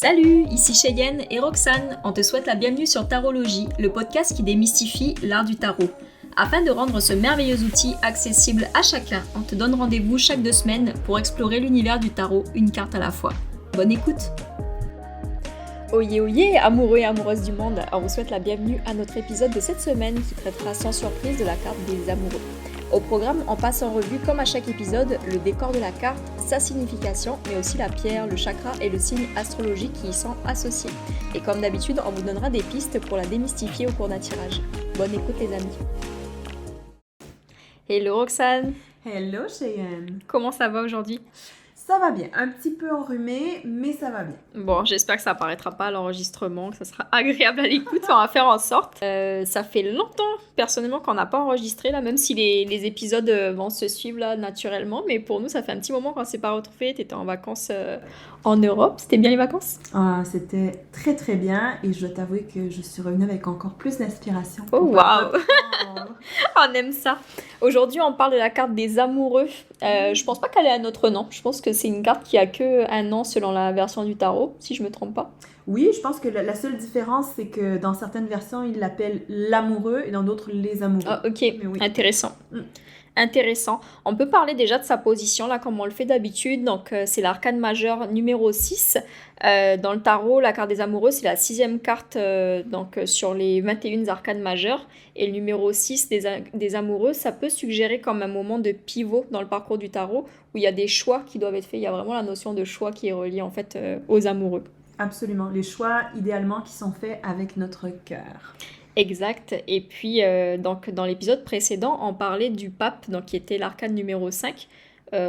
Salut, ici Cheyenne et Roxane. On te souhaite la bienvenue sur Tarologie, le podcast qui démystifie l'art du tarot. Afin de rendre ce merveilleux outil accessible à chacun, on te donne rendez-vous chaque 2 semaines pour explorer l'univers du tarot, une carte à la fois. Bonne écoute! Oyez, oyez, amoureux et amoureuses du monde, on vous souhaite la bienvenue à notre épisode de cette semaine qui traitera sans surprise de la carte des amoureux. Au programme, on passe en revue, comme à chaque épisode, le décor de la carte, sa signification, mais aussi la pierre, le chakra et le signe astrologique qui y sont associés. Et comme d'habitude, on vous donnera des pistes pour la démystifier au cours d'un tirage. Bonne écoute les amis. Hello Roxane. Hello Cheyenne. Comment ça va aujourd'hui? Ça va bien, un petit peu enrhumé, mais ça va bien. Bon, j'espère que ça apparaîtra pas à l'enregistrement, que ça sera agréable à l'écoute, on va faire en sorte. Ça fait longtemps, personnellement, qu'on n'a pas enregistré, là, même si les épisodes vont se suivre là, naturellement, mais pour nous, ça fait un petit moment qu'on s'est pas retrouvés. T'étais en vacances en Europe, c'était bien les vacances? Ah, c'était très très bien et je dois t'avouer que je suis revenue avec encore plus d'inspiration. Oh waouh! On aime ça! Aujourd'hui, on parle de la carte des amoureux. Je pense pas qu'elle ait un autre nom. Je pense que c'est une carte qui a que un nom selon la version du tarot, si je me trompe pas. Oui, je pense que la seule différence, c'est que dans certaines versions, ils l'appellent l'amoureux et dans d'autres, les amoureux. Ah, ok, Oui. intéressant. Intéressant. On peut parler déjà de sa position, là, comme on le fait d'habitude. Donc, c'est l'arcane majeur numéro 6. Dans le tarot, la carte des amoureux, c'est la 6e carte sur les 21 arcanes majeures. Et le numéro 6 des amoureux, ça peut suggérer comme un moment de pivot dans le parcours du tarot, où il y a des choix qui doivent être faits. Il y a vraiment la notion de choix qui est reliée, en fait, aux amoureux. Absolument. Les choix, idéalement, qui sont faits avec notre cœur. Exact. Et puis, donc, dans l'épisode précédent, on parlait du pape, donc, qui était l'arcane numéro 5,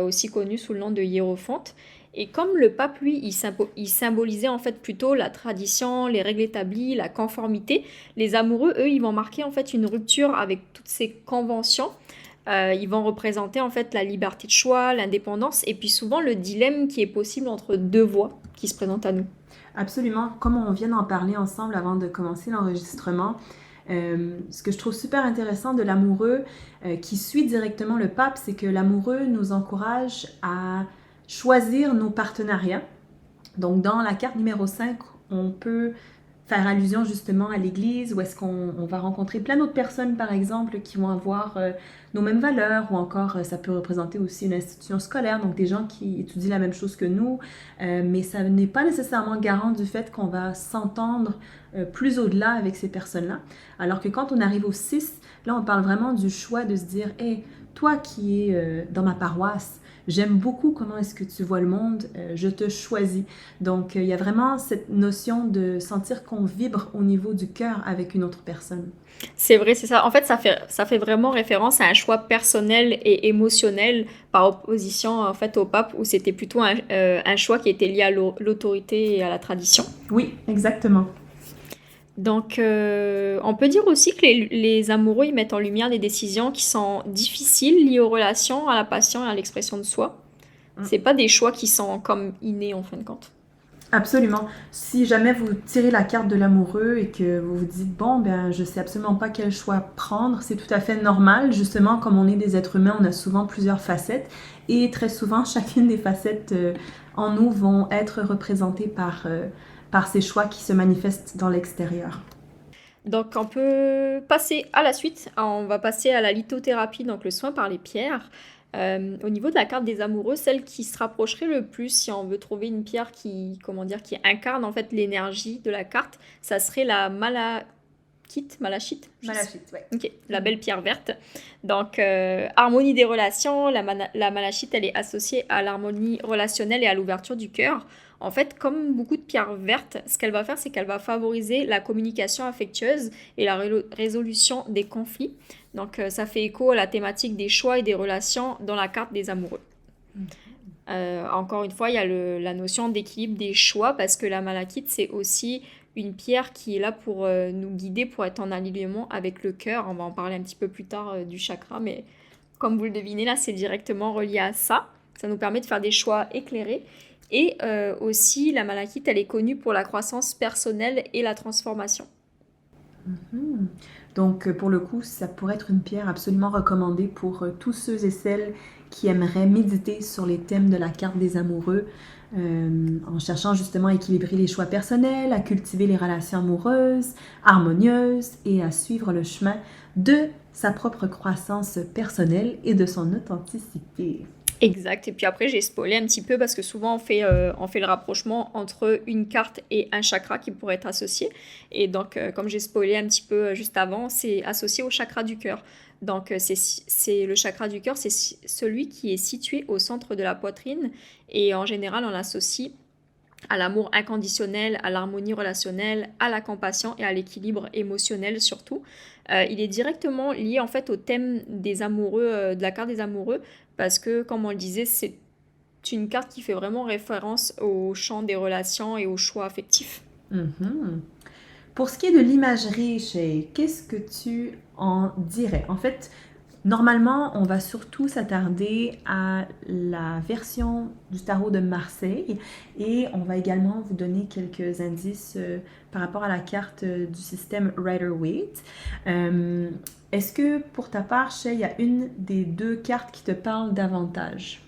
aussi connu sous le nom de hiérophante. Et comme le pape, lui, il symbolisait en fait plutôt la tradition, les règles établies, la conformité, les amoureux, eux, ils vont marquer en fait une rupture avec toutes ces conventions. Ils vont représenter en fait la liberté de choix, l'indépendance, et puis souvent le dilemme qui est possible entre deux voies qui se présentent à nous. Absolument. Comme on vient d'en parler ensemble avant de commencer l'enregistrement, ce que je trouve super intéressant de l'amoureux qui suit directement le pape, c'est que l'amoureux nous encourage à choisir nos partenariats. Donc, dans la carte numéro 5, on peut faire allusion justement à l'église où est-ce qu'on va rencontrer plein d'autres personnes, par exemple, qui vont avoir nos mêmes valeurs ou encore ça peut représenter aussi une institution scolaire, donc des gens qui étudient la même chose que nous, mais ça n'est pas nécessairement garant du fait qu'on va s'entendre plus au-delà avec ces personnes-là. Alors que quand on arrive au 6, là, on parle vraiment du choix de se dire « Hey, toi qui es dans ma paroisse, j'aime beaucoup comment est-ce que tu vois le monde, je te choisis. » Donc, il y a vraiment cette notion de sentir qu'on vibre au niveau du cœur avec une autre personne. C'est vrai, c'est ça. En fait, ça fait vraiment référence à un choix personnel et émotionnel par opposition en fait, au pape, où c'était plutôt un choix qui était lié à l'autorité et à la tradition. Oui, exactement. Donc, on peut dire aussi que les amoureux, ils mettent en lumière des décisions qui sont difficiles, liées aux relations, à la passion et à l'expression de soi. C'est pas des choix qui sont comme innés en fin de compte. Absolument. Si jamais vous tirez la carte de l'amoureux et que vous vous dites « Bon, ben, je sais absolument pas quel choix prendre », c'est tout à fait normal. Justement, comme on est des êtres humains, on a souvent plusieurs facettes. Et très souvent, chacune des facettes en nous vont être représentées par ces choix qui se manifestent dans l'extérieur. Donc, on peut passer à la suite. On va passer à la lithothérapie, donc le soin par les pierres. Au niveau de la carte des amoureux, celle qui se rapprocherait le plus, si on veut trouver une pierre qui incarne en fait l'énergie de la carte, ça serait la malachite, ouais. Ok, la belle pierre verte. Donc, harmonie des relations, la malachite, elle est associée à l'harmonie relationnelle et à l'ouverture du cœur. En fait, comme beaucoup de pierres vertes, ce qu'elle va faire, c'est qu'elle va favoriser la communication affectueuse et la résolution des conflits. Donc, ça fait écho à la thématique des choix et des relations dans la carte des amoureux. Encore une fois, il y a la notion d'équilibre des choix parce que la malachite, c'est aussi une pierre qui est là pour nous guider, pour être en alignement avec le cœur. On va en parler un petit peu plus tard du chakra, mais comme vous le devinez, là, c'est directement relié à ça. Ça nous permet de faire des choix éclairés. Et aussi, la malachite, elle est connue pour la croissance personnelle et la transformation. Donc, pour le coup, ça pourrait être une pierre absolument recommandée pour tous ceux et celles qui aimeraient méditer sur les thèmes de la carte des amoureux. en cherchant justement à équilibrer les choix personnels, à cultiver les relations amoureuses, harmonieuses et à suivre le chemin de sa propre croissance personnelle et de son authenticité. Exact. Et puis après, j'ai spoilé un petit peu parce que souvent on fait le rapprochement entre une carte et un chakra qui pourrait être associé. Et donc, comme j'ai spoilé un petit peu juste avant, c'est associé au chakra du cœur. Donc, c'est le chakra du cœur, c'est celui qui est situé au centre de la poitrine. Et en général, on l'associe à l'amour inconditionnel, à l'harmonie relationnelle, à la compassion et à l'équilibre émotionnel surtout. Il est directement lié en fait au thème des amoureux, de la carte des amoureux, parce que comme on le disait, c'est une carte qui fait vraiment référence au champ des relations et au choix affectifs. Mhm. Pour ce qui est de l'imagerie, Shay, qu'est-ce que tu en dirais? En fait, normalement, on va surtout s'attarder à la version du tarot de Marseille et on va également vous donner quelques indices par rapport à la carte du système Rider-Waite. Est-ce que pour ta part, Shay, il y a une des deux cartes qui te parle davantage?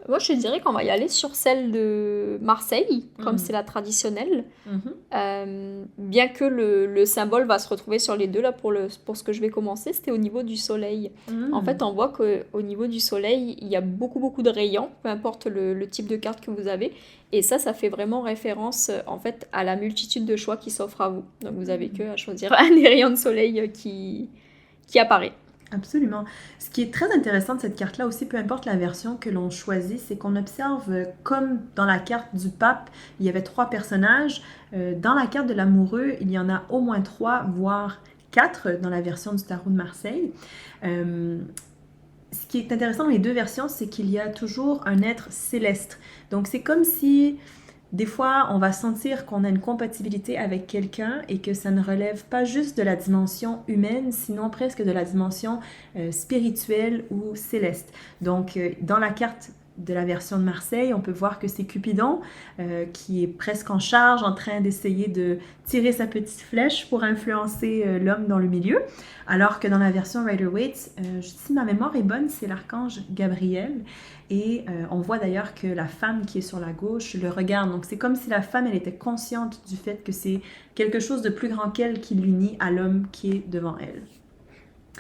Moi, je te dirais qu'on va y aller sur celle de Marseille, comme c'est la traditionnelle. Bien que le symbole va se retrouver sur les deux, là, pour ce que je vais commencer, c'était au niveau du soleil. En fait, on voit qu'au niveau du soleil, il y a beaucoup, beaucoup de rayons, peu importe le type de carte que vous avez. Et ça fait vraiment référence, en fait, à la multitude de choix qui s'offrent à vous. Donc, vous avez que à choisir un des rayons de soleil qui apparaît. Absolument. Ce qui est très intéressant de cette carte-là aussi, peu importe la version que l'on choisit, c'est qu'on observe, comme dans la carte du pape, il y avait 3 personnages. Dans la carte de l'amoureux, il y en a au moins 3, voire 4 dans la version du tarot de Marseille. Ce qui est intéressant dans les deux versions, c'est qu'il y a toujours un être céleste. Donc c'est comme si des fois, on va sentir qu'on a une compatibilité avec quelqu'un et que ça ne relève pas juste de la dimension humaine, sinon presque de la dimension spirituelle ou céleste. Donc, dans la carte de la version de Marseille, on peut voir que c'est Cupidon qui est presque en charge, en train d'essayer de tirer sa petite flèche pour influencer l'homme dans le milieu. Alors que dans la version Rider-Waite, si ma mémoire est bonne, c'est l'archange Gabriel. Et on voit d'ailleurs que la femme qui est sur la gauche le regarde. Donc c'est comme si la femme, elle était consciente du fait que c'est quelque chose de plus grand qu'elle qui l'unit à l'homme qui est devant elle.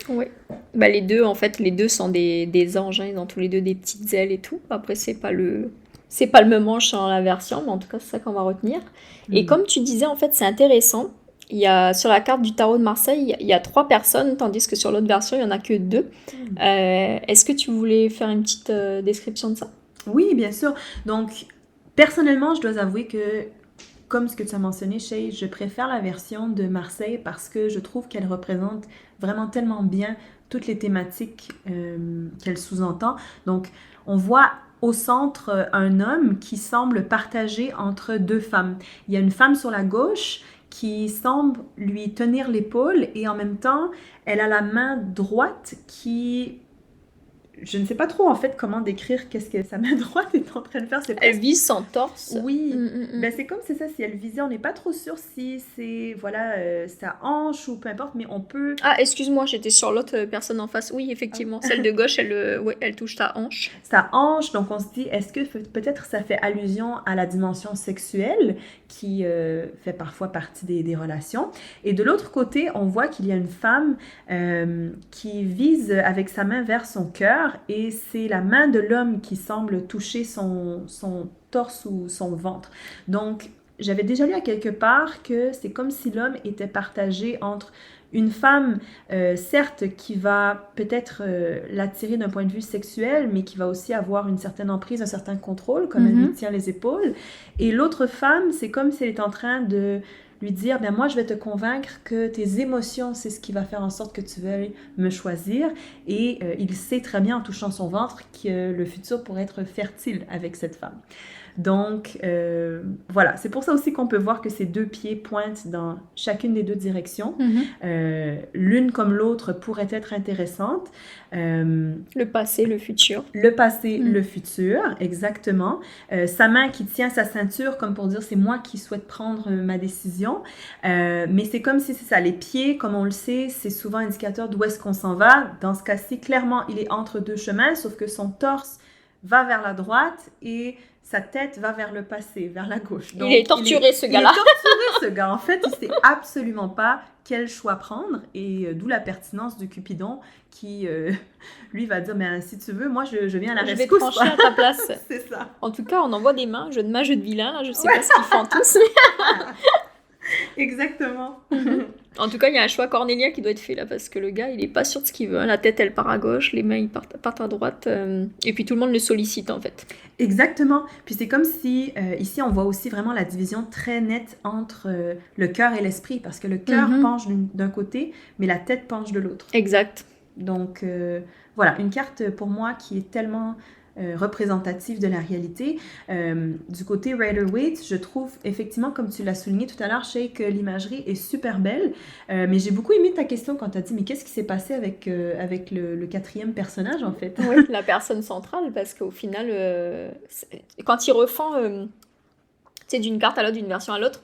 Oui. Bah, les deux sont des anges, hein. Ils ont tous les deux des petites ailes et tout. Après, c'est pas le même ange dans la version, mais en tout cas, c'est ça qu'on va retenir. Et comme tu disais, en fait, c'est intéressant. Sur la carte du tarot de Marseille, il y a 3 personnes, tandis que sur l'autre version, il n'y en a que 2. Est-ce que tu voulais faire une petite description de ça? Oui, bien sûr. Donc, personnellement, je dois avouer que, comme ce que tu as mentionné, Shay, je préfère la version de Marseille parce que je trouve qu'elle représente vraiment tellement bien toutes les thématiques qu'elle sous-entend. Donc, on voit au centre un homme qui semble partager entre 2 femmes. Il y a une femme sur la gauche qui semble lui tenir l'épaule et en même temps, elle a la main droite qui... Je ne sais pas trop en fait comment décrire qu'est-ce que sa main droite est en train de faire. Elle vise son torse. Oui, ben, c'est comme c'est ça, si elle visait, on n'est pas trop sûr si c'est voilà sa hanche ou peu importe, mais on peut... Ah, excuse-moi, j'étais sur l'autre personne en face. Oui, effectivement, celle de gauche, elle touche ta hanche. Sa hanche, donc on se dit, est-ce que peut-être ça fait allusion à la dimension sexuelle qui fait parfois partie des relations. Et de l'autre côté, on voit qu'il y a une femme qui vise avec sa main vers son cœur et c'est la main de l'homme qui semble toucher son torse ou son ventre. Donc, j'avais déjà lu à quelque part que c'est comme si l'homme était partagé entre une femme, certes, qui va peut-être l'attirer d'un point de vue sexuel, mais qui va aussi avoir une certaine emprise, un certain contrôle, comme elle lui tient les épaules. Et l'autre femme, c'est comme si elle est en train de lui dire, ben moi, je vais te convaincre que tes émotions, c'est ce qui va faire en sorte que tu veuilles me choisir. Et il sait très bien, en touchant son ventre, que le futur pourrait être fertile avec cette femme. Donc, voilà. C'est pour ça aussi qu'on peut voir que ces 2 pieds pointent dans chacune des 2 directions. L'une comme l'autre pourrait être intéressante. Le passé, le futur. Le passé, le futur, exactement. Sa main qui tient sa ceinture comme pour dire c'est moi qui souhaite prendre ma décision. Mais c'est comme si c'est ça. Les pieds, comme on le sait, c'est souvent indicateur d'où est-ce qu'on s'en va. Dans ce cas-ci, clairement, il est entre 2 chemins, sauf que son torse va vers la droite et sa tête va vers le passé, vers la gauche. Donc, il est torturé, ce gars-là. Il est torturé, ce gars. En fait, il ne sait absolument pas quel choix prendre et d'où la pertinence de Cupidon qui, lui, va dire, mais si tu veux, moi, je viens à la rescousse. Je vais te trancher à ta place. C'est ça. En tout cas, on envoie des mains, jeu de main, jeu de vilain, là, je sais pas ce qu'ils font tous. Exactement. En tout cas, il y a un choix cornélien qui doit être fait là, parce que le gars, il est pas sûr de ce qu'il veut. La tête, elle part à gauche, les mains, ils partent à droite, et puis tout le monde le sollicite, en fait. Exactement. Puis c'est comme si, ici, on voit aussi vraiment la division très nette entre le cœur et l'esprit, parce que le cœur penche d'un côté, mais la tête penche de l'autre. Exact. Donc, voilà, une carte pour moi qui est tellement représentative de la réalité. Du côté Rider-Waite, je trouve effectivement, comme tu l'as souligné tout à l'heure, Shay, que l'imagerie est super belle. Mais j'ai beaucoup aimé ta question quand tu as dit, mais qu'est-ce qui s'est passé avec le quatrième personnage, en fait? Oui, la personne centrale, parce qu'au final, quand il refend d'une carte à l'autre, d'une version à l'autre,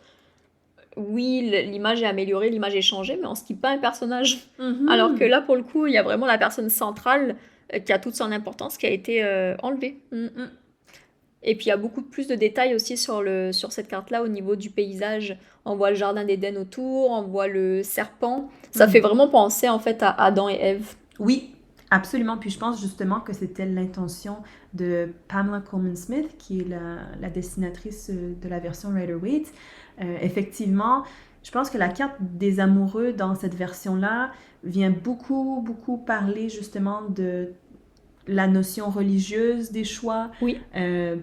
oui, l'image est améliorée, l'image est changée, mais on ne skip pas un personnage. Alors que là, pour le coup, il y a vraiment la personne centrale qui a toute son importance, qui a été enlevée. Et puis, il y a beaucoup plus de détails aussi sur cette carte-là, au niveau du paysage. On voit le jardin d'Éden autour, on voit le serpent. Ça fait vraiment penser, en fait, à Adam et Ève. Oui, absolument. Puis je pense justement que c'était l'intention de Pamela Coleman-Smith, qui est la dessinatrice de la version Rider-Waite. Effectivement, je pense que la carte des amoureux dans cette version-là vient beaucoup, beaucoup parler justement de la notion religieuse des choix, oui.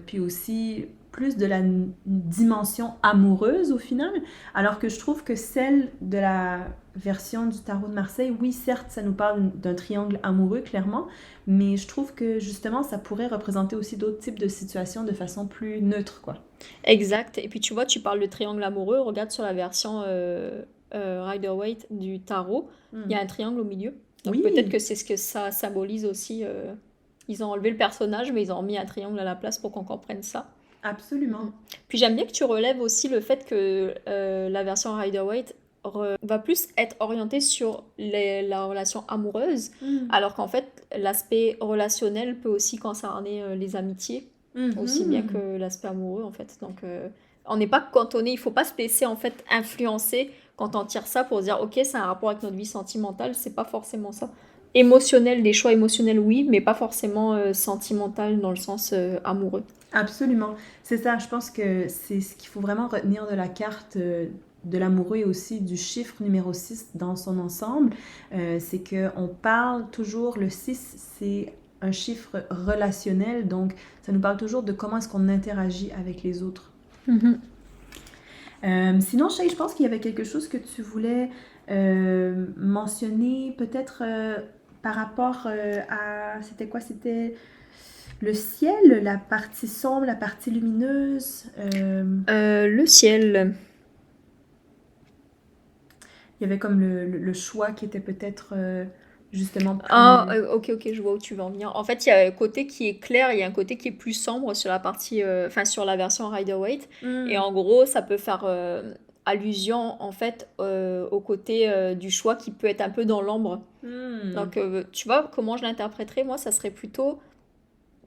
Puis aussi plus de la dimension amoureuse au final, alors que je trouve que celle de la version du tarot de Marseille, oui, certes, ça nous parle d'un triangle amoureux, clairement, mais je trouve que justement, ça pourrait représenter aussi d'autres types de situations de façon plus neutre, quoi. Exact. Et puis tu vois, tu parles de triangle amoureux, regarde sur la version Rider-Waite du tarot, il y a un triangle au milieu. Donc oui. Peut-être que c'est ce que ça symbolise aussi. Ils ont enlevé le personnage, mais ils ont mis un triangle à la place pour qu'on comprenne ça. Absolument. Puis j'aime bien que tu relèves aussi le fait que la version Rider-Waite va plus être orientée sur la relation amoureuse, alors qu'en fait, l'aspect relationnel peut aussi concerner les amitiés, aussi bien que l'aspect amoureux, en fait. Donc, on n'est pas cantonné, il ne faut pas se laisser, en fait, influencer quand on tire ça pour dire, OK, c'est un rapport avec notre vie sentimentale, c'est pas forcément ça. Émotionnel, des choix émotionnels, oui, mais pas forcément sentimental dans le sens amoureux. Absolument. C'est ça, je pense que c'est ce qu'il faut vraiment retenir de la carte de l'amoureux et aussi du chiffre numéro 6 dans son ensemble. C'est qu'on parle toujours, le 6, c'est un chiffre relationnel, donc ça nous parle toujours de comment est-ce qu'on interagit avec les autres. Sinon, Shay, je pense qu'il y avait quelque chose que tu voulais mentionner, peut-être par rapport à... C'était quoi? C'était le ciel, la partie sombre, la partie lumineuse? Le ciel. Il y avait comme le choix qui était peut-être justement plus... Ah, ok, je vois où tu veux en venir. En fait, il y a un côté qui est clair, il y a un côté qui est plus sombre sur la partie... sur la version Rider-Waite. Et en gros, ça peut faire... allusion en fait au côté du choix qui peut être un peu dans l'ombre. Donc tu vois comment je l'interpréterais, moi ça serait plutôt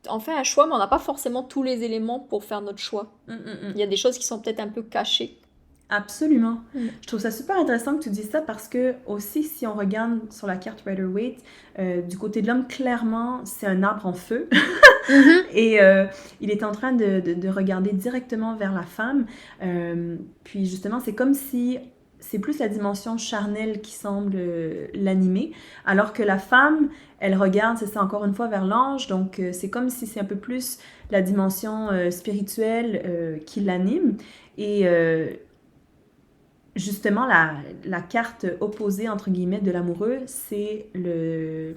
on fait un choix mais on n'a pas forcément tous les éléments pour faire notre choix. Il y a des choses qui sont peut-être un peu cachées. Absolument. Je trouve ça super intéressant que tu dises ça parce que aussi si on regarde sur la carte Rider-Waite, du côté de l'homme, clairement c'est un arbre en feu. Et il est en train de regarder directement vers la femme. Puis justement, c'est comme si c'est plus la dimension charnelle qui semble l'animer, alors que la femme, elle regarde, c'est ça encore une fois, vers l'ange. Donc c'est comme si c'est un peu plus la dimension spirituelle qui l'anime. Et justement, la carte opposée, entre guillemets, de l'amoureux, c'est le...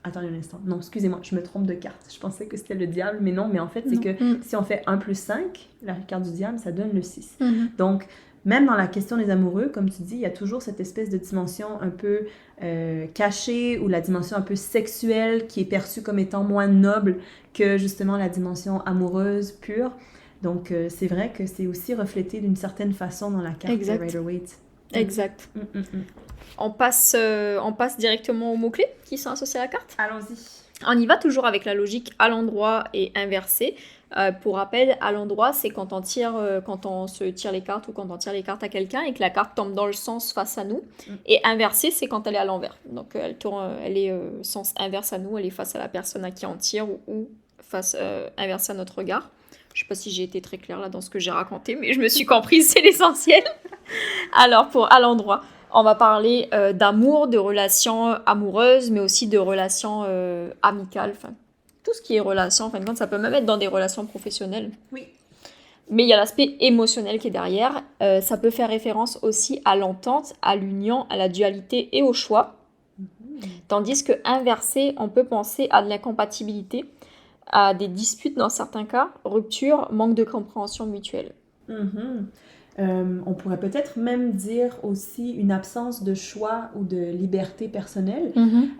Attendez un instant. Non, excusez-moi, je me trompe de carte. Je pensais que c'était le diable, mais non. Mais en fait, c'est que si on fait 1 plus 5, la carte du diable, ça donne le 6. Donc, même dans la question des amoureux, comme tu dis, il y a toujours cette espèce de dimension un peu cachée ou la dimension un peu sexuelle qui est perçue comme étant moins noble que justement la dimension amoureuse pure. Donc, c'est vrai que c'est aussi reflété d'une certaine façon dans la carte de Rider-Waite. On passe directement aux mots-clés qui sont associés à la carte. Allons-y. On y va toujours avec la logique à l'endroit et inversée. Pour rappel, à l'endroit, c'est quand on se tire les cartes ou quand on tire les cartes à quelqu'un et que la carte tombe dans le sens face à nous. Et inversée, c'est quand elle est à l'envers. Donc elle tourne, elle est sens inverse à nous, elle est face à la personne à qui on tire ou face inversée à notre regard. Je sais pas si j'ai été très claire là dans ce que j'ai raconté, mais je me suis comprise, c'est l'essentiel. Alors pour à l'endroit, on va parler d'amour, de relations amoureuses, mais aussi de relations amicales, enfin tout ce qui est relation, en fin de compte, ça peut même être dans des relations professionnelles. Oui. Mais il y a l'aspect émotionnel qui est derrière. Ça peut faire référence aussi à l'entente, à l'union, à la dualité et au choix. Tandis que inversé, on peut penser à de l'incompatibilité, à des disputes dans certains cas, rupture, manque de compréhension mutuelle. On pourrait peut-être même dire aussi une absence de choix ou de liberté personnelle.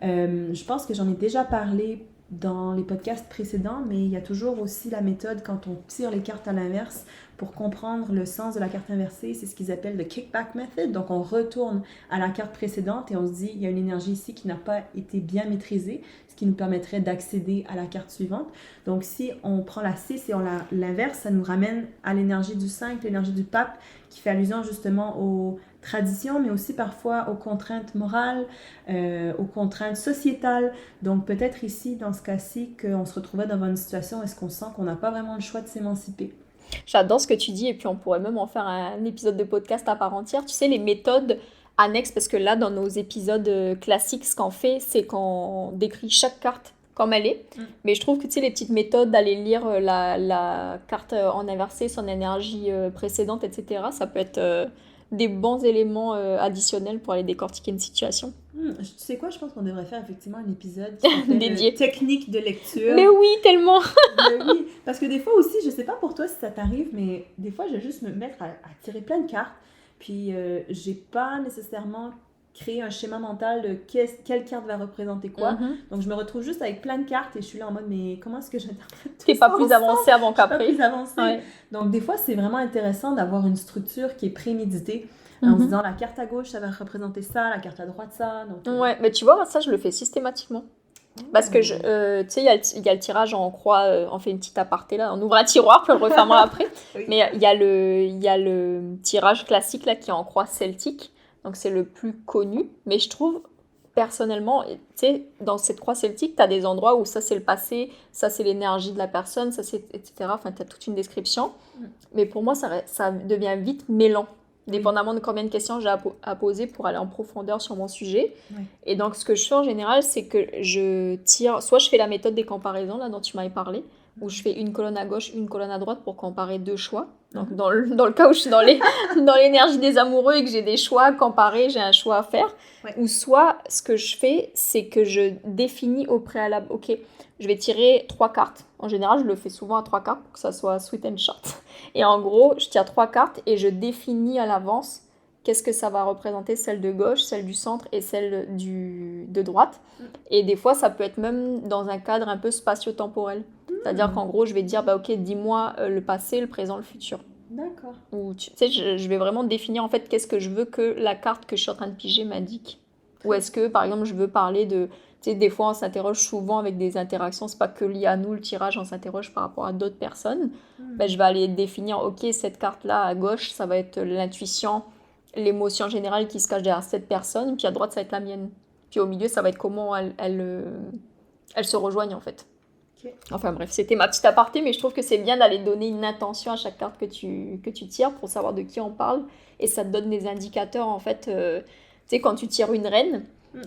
Je pense que j'en ai déjà parlé dans les podcasts précédents, mais il y a toujours aussi la méthode quand on tire les cartes à l'inverse pour comprendre le sens de la carte inversée. C'est ce qu'ils appellent le kickback method. Donc, on retourne à la carte précédente et on se dit, il y a une énergie ici qui n'a pas été bien maîtrisée, ce qui nous permettrait d'accéder à la carte suivante. Donc, si on prend la 6 et on l'inverse, ça nous ramène à l'énergie du 5, l'énergie du pape, qui fait allusion justement aux traditions, mais aussi parfois aux contraintes morales, aux contraintes sociétales. Donc peut-être ici, dans ce cas-ci, qu'on se retrouvait dans une situation où est-ce qu'on sent qu'on n'a pas vraiment le choix de s'émanciper. J'adore ce que tu dis et puis on pourrait même en faire un épisode de podcast à part entière. Tu sais, les méthodes annexes, parce que là, dans nos épisodes classiques, ce qu'on fait, c'est qu'on décrit chaque carte comme elle est. Mais je trouve que tu sais, les petites méthodes d'aller lire la carte en inversé, son énergie précédente, etc., ça peut être des bons éléments additionnels pour aller décortiquer une situation. Tu sais quoi, je pense qu'on devrait faire effectivement un épisode qui s'appelle Dédié. Technique de lecture. Mais oui, tellement. Mais oui, parce que des fois aussi, je sais pas pour toi si ça t'arrive, mais des fois, je vais juste me mettre à tirer plein de cartes, puis j'ai pas nécessairement créé un schéma mental de quelle carte va représenter quoi. Donc je me retrouve juste avec plein de cartes et je suis là en mode, mais comment est-ce que j'interprète tout ça? T'es pas plus avancé avant qu'après. Pas plus avancé. Ouais. Donc des fois, c'est vraiment intéressant d'avoir une structure qui est préméditée. En se disant, la carte à gauche, ça va représenter ça, la carte à droite, ça. Donc, ouais, mais tu vois, ça, je le fais systématiquement. Parce que, tu sais, il y a le tirage en croix, on fait une petite aparté là, on ouvre un tiroir, puis on le refermera après. Oui. Mais il y a le tirage classique là, qui est en croix celtique, donc c'est le plus connu. Mais je trouve, personnellement, tu sais, dans cette croix celtique, tu as des endroits où ça c'est le passé, ça c'est l'énergie de la personne, ça c'est, etc. Enfin, tu as toute une description. Mais pour moi, ça devient vite mêlant. Dépendamment de combien de questions j'ai à poser pour aller en profondeur sur mon sujet. Oui. Et donc, ce que je fais en général, c'est que je tire... Soit je fais la méthode des comparaisons, là, dont tu m'avais parlé, où je fais une colonne à gauche, une colonne à droite pour comparer deux choix. Donc, dans le cas où je suis dans l'énergie des amoureux et que j'ai des choix à comparer, j'ai un choix à faire. Ouais. Ou soit, ce que je fais, c'est que je définis au préalable, OK, je vais tirer 3 cartes. En général, je le fais souvent à 3 cartes pour que ça soit sweet and short. Et en gros, je tire 3 cartes et je définis à l'avance qu'est-ce que ça va représenter, celle de gauche, celle du centre et celle de droite. Et des fois, ça peut être même dans un cadre un peu spatio-temporel. C'est-à-dire qu'en gros, je vais dire, OK, dis-moi le passé, le présent, le futur. D'accord. Ou tu sais, je vais vraiment définir en fait qu'est-ce que je veux que la carte que je suis en train de piger m'indique. Ou est-ce que, par exemple, je veux parler de... Tu sais, des fois, on s'interroge souvent avec des interactions. C'est pas que lié à nous, le tirage, on s'interroge par rapport à d'autres personnes. Ben, je vais aller définir, OK, cette carte-là, à gauche, ça va être l'intuition, l'émotion générale qui se cache derrière cette personne. Puis à droite, ça va être la mienne. Puis au milieu, ça va être comment elles se rejoignent, en fait. Okay. Enfin bref, c'était ma petite aparté, mais je trouve que c'est bien d'aller donner une intention à chaque carte que tu tires pour savoir de qui on parle. Et ça te donne des indicateurs, en fait. Tu sais, quand tu tires une reine...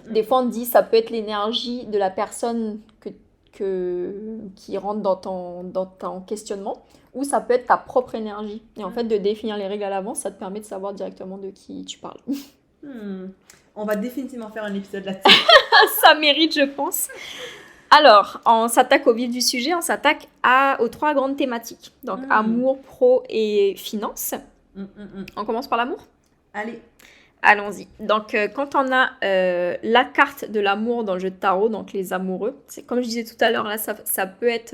Des fois, on te dit ça peut être l'énergie de la personne qui rentre dans ton questionnement, ou ça peut être ta propre énergie. Et en fait, de définir les règles à l'avance, ça te permet de savoir directement de qui tu parles. On va définitivement faire un épisode là-dessus. Ça mérite, je pense. Alors, on s'attaque au vif du sujet, on s'attaque aux 3 grandes thématiques. Donc, amour, pro et finance. On commence par l'amour ? Allez. Allons-y. Donc, quand on a la carte de l'amour dans le jeu de tarot, donc les amoureux, c'est comme je disais tout à l'heure, là, ça peut être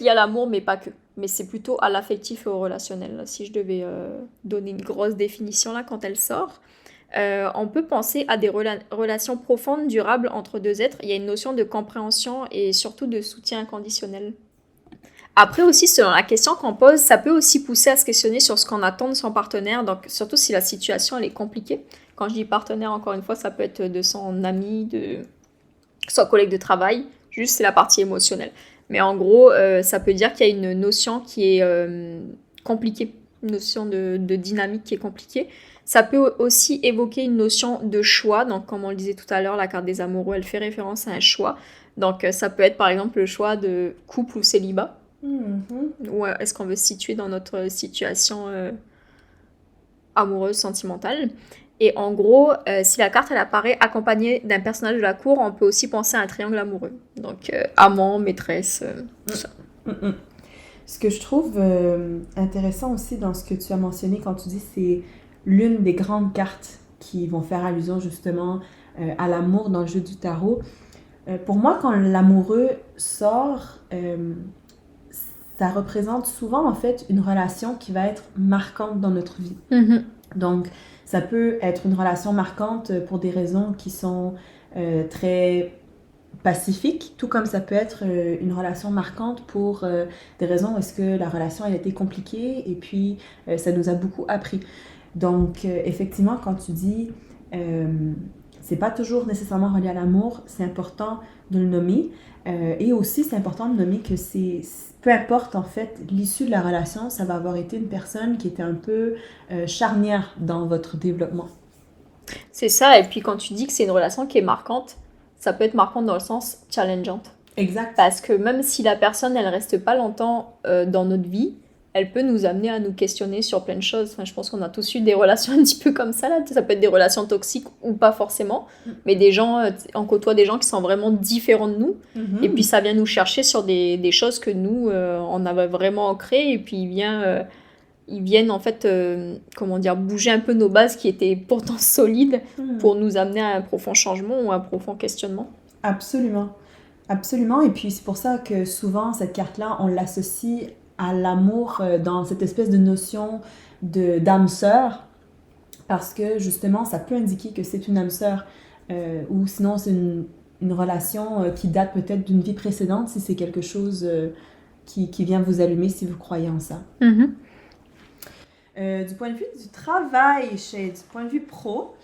lié à l'amour, mais pas que. Mais c'est plutôt à l'affectif et au relationnel, là, si je devais donner une grosse définition là quand elle sort. on peut penser à des relations profondes, durables entre deux êtres. Il y a une notion de compréhension et surtout de soutien inconditionnel. Après aussi, selon la question qu'on pose, ça peut aussi pousser à se questionner sur ce qu'on attend de son partenaire, donc surtout si la situation elle est compliquée. Quand je dis partenaire, encore une fois, ça peut être de son ami, de son collègue de travail, juste c'est la partie émotionnelle. Mais en gros, ça peut dire qu'il y a une notion qui est compliquée, une notion de dynamique qui est compliquée. Ça peut aussi évoquer une notion de choix, donc comme on le disait tout à l'heure, la carte des amoureux, elle fait référence à un choix. Donc ça peut être par exemple le choix de couple ou célibat. Ou est-ce qu'on veut se situer dans notre situation amoureuse, sentimentale. Et en gros, si la carte elle apparaît accompagnée d'un personnage de la cour, on peut aussi penser à un triangle amoureux. Donc amant, maîtresse, tout ça. Ce que je trouve intéressant aussi dans ce que tu as mentionné quand tu dis c'est l'une des grandes cartes qui vont faire allusion justement à l'amour dans le jeu du tarot. Pour moi, quand l'amoureux sort, ça représente souvent en fait une relation qui va être marquante dans notre vie. Donc, ça peut être une relation marquante pour des raisons qui sont très pacifiques, tout comme ça peut être une relation marquante pour des raisons où est-ce que la relation elle a été compliquée et puis ça nous a beaucoup appris. Donc, effectivement, quand tu dis c'est pas toujours nécessairement relié à l'amour, c'est important de le nommer. Et aussi, c'est important de nommer que peu importe en fait l'issue de la relation, ça va avoir été une personne qui était un peu charnière dans votre développement. C'est ça, et puis quand tu dis que c'est une relation qui est marquante, ça peut être marquante dans le sens challengeante. Exact. Parce que même si la personne, elle reste pas longtemps dans notre vie, elle peut nous amener à nous questionner sur plein de choses. Enfin, je pense qu'on a tous eu des relations un petit peu comme ça, là. Ça peut être des relations toxiques ou pas forcément, mais des gens, on côtoie des gens qui sont vraiment différents de nous, et puis ça vient nous chercher sur des choses que nous, on avait vraiment ancrées, et puis ils viennent en fait, bouger un peu nos bases qui étaient pourtant solides pour nous amener à un profond changement ou un profond questionnement. Absolument. Absolument, et puis c'est pour ça que souvent, cette carte-là, on l'associe à l'amour dans cette espèce de notion d'âme sœur, parce que justement, ça peut indiquer que c'est une âme sœur, ou sinon c'est une relation qui date peut-être d'une vie précédente, si c'est quelque chose qui vient vous allumer, si vous croyez en ça. Du point de vue du travail, du point de vue pro,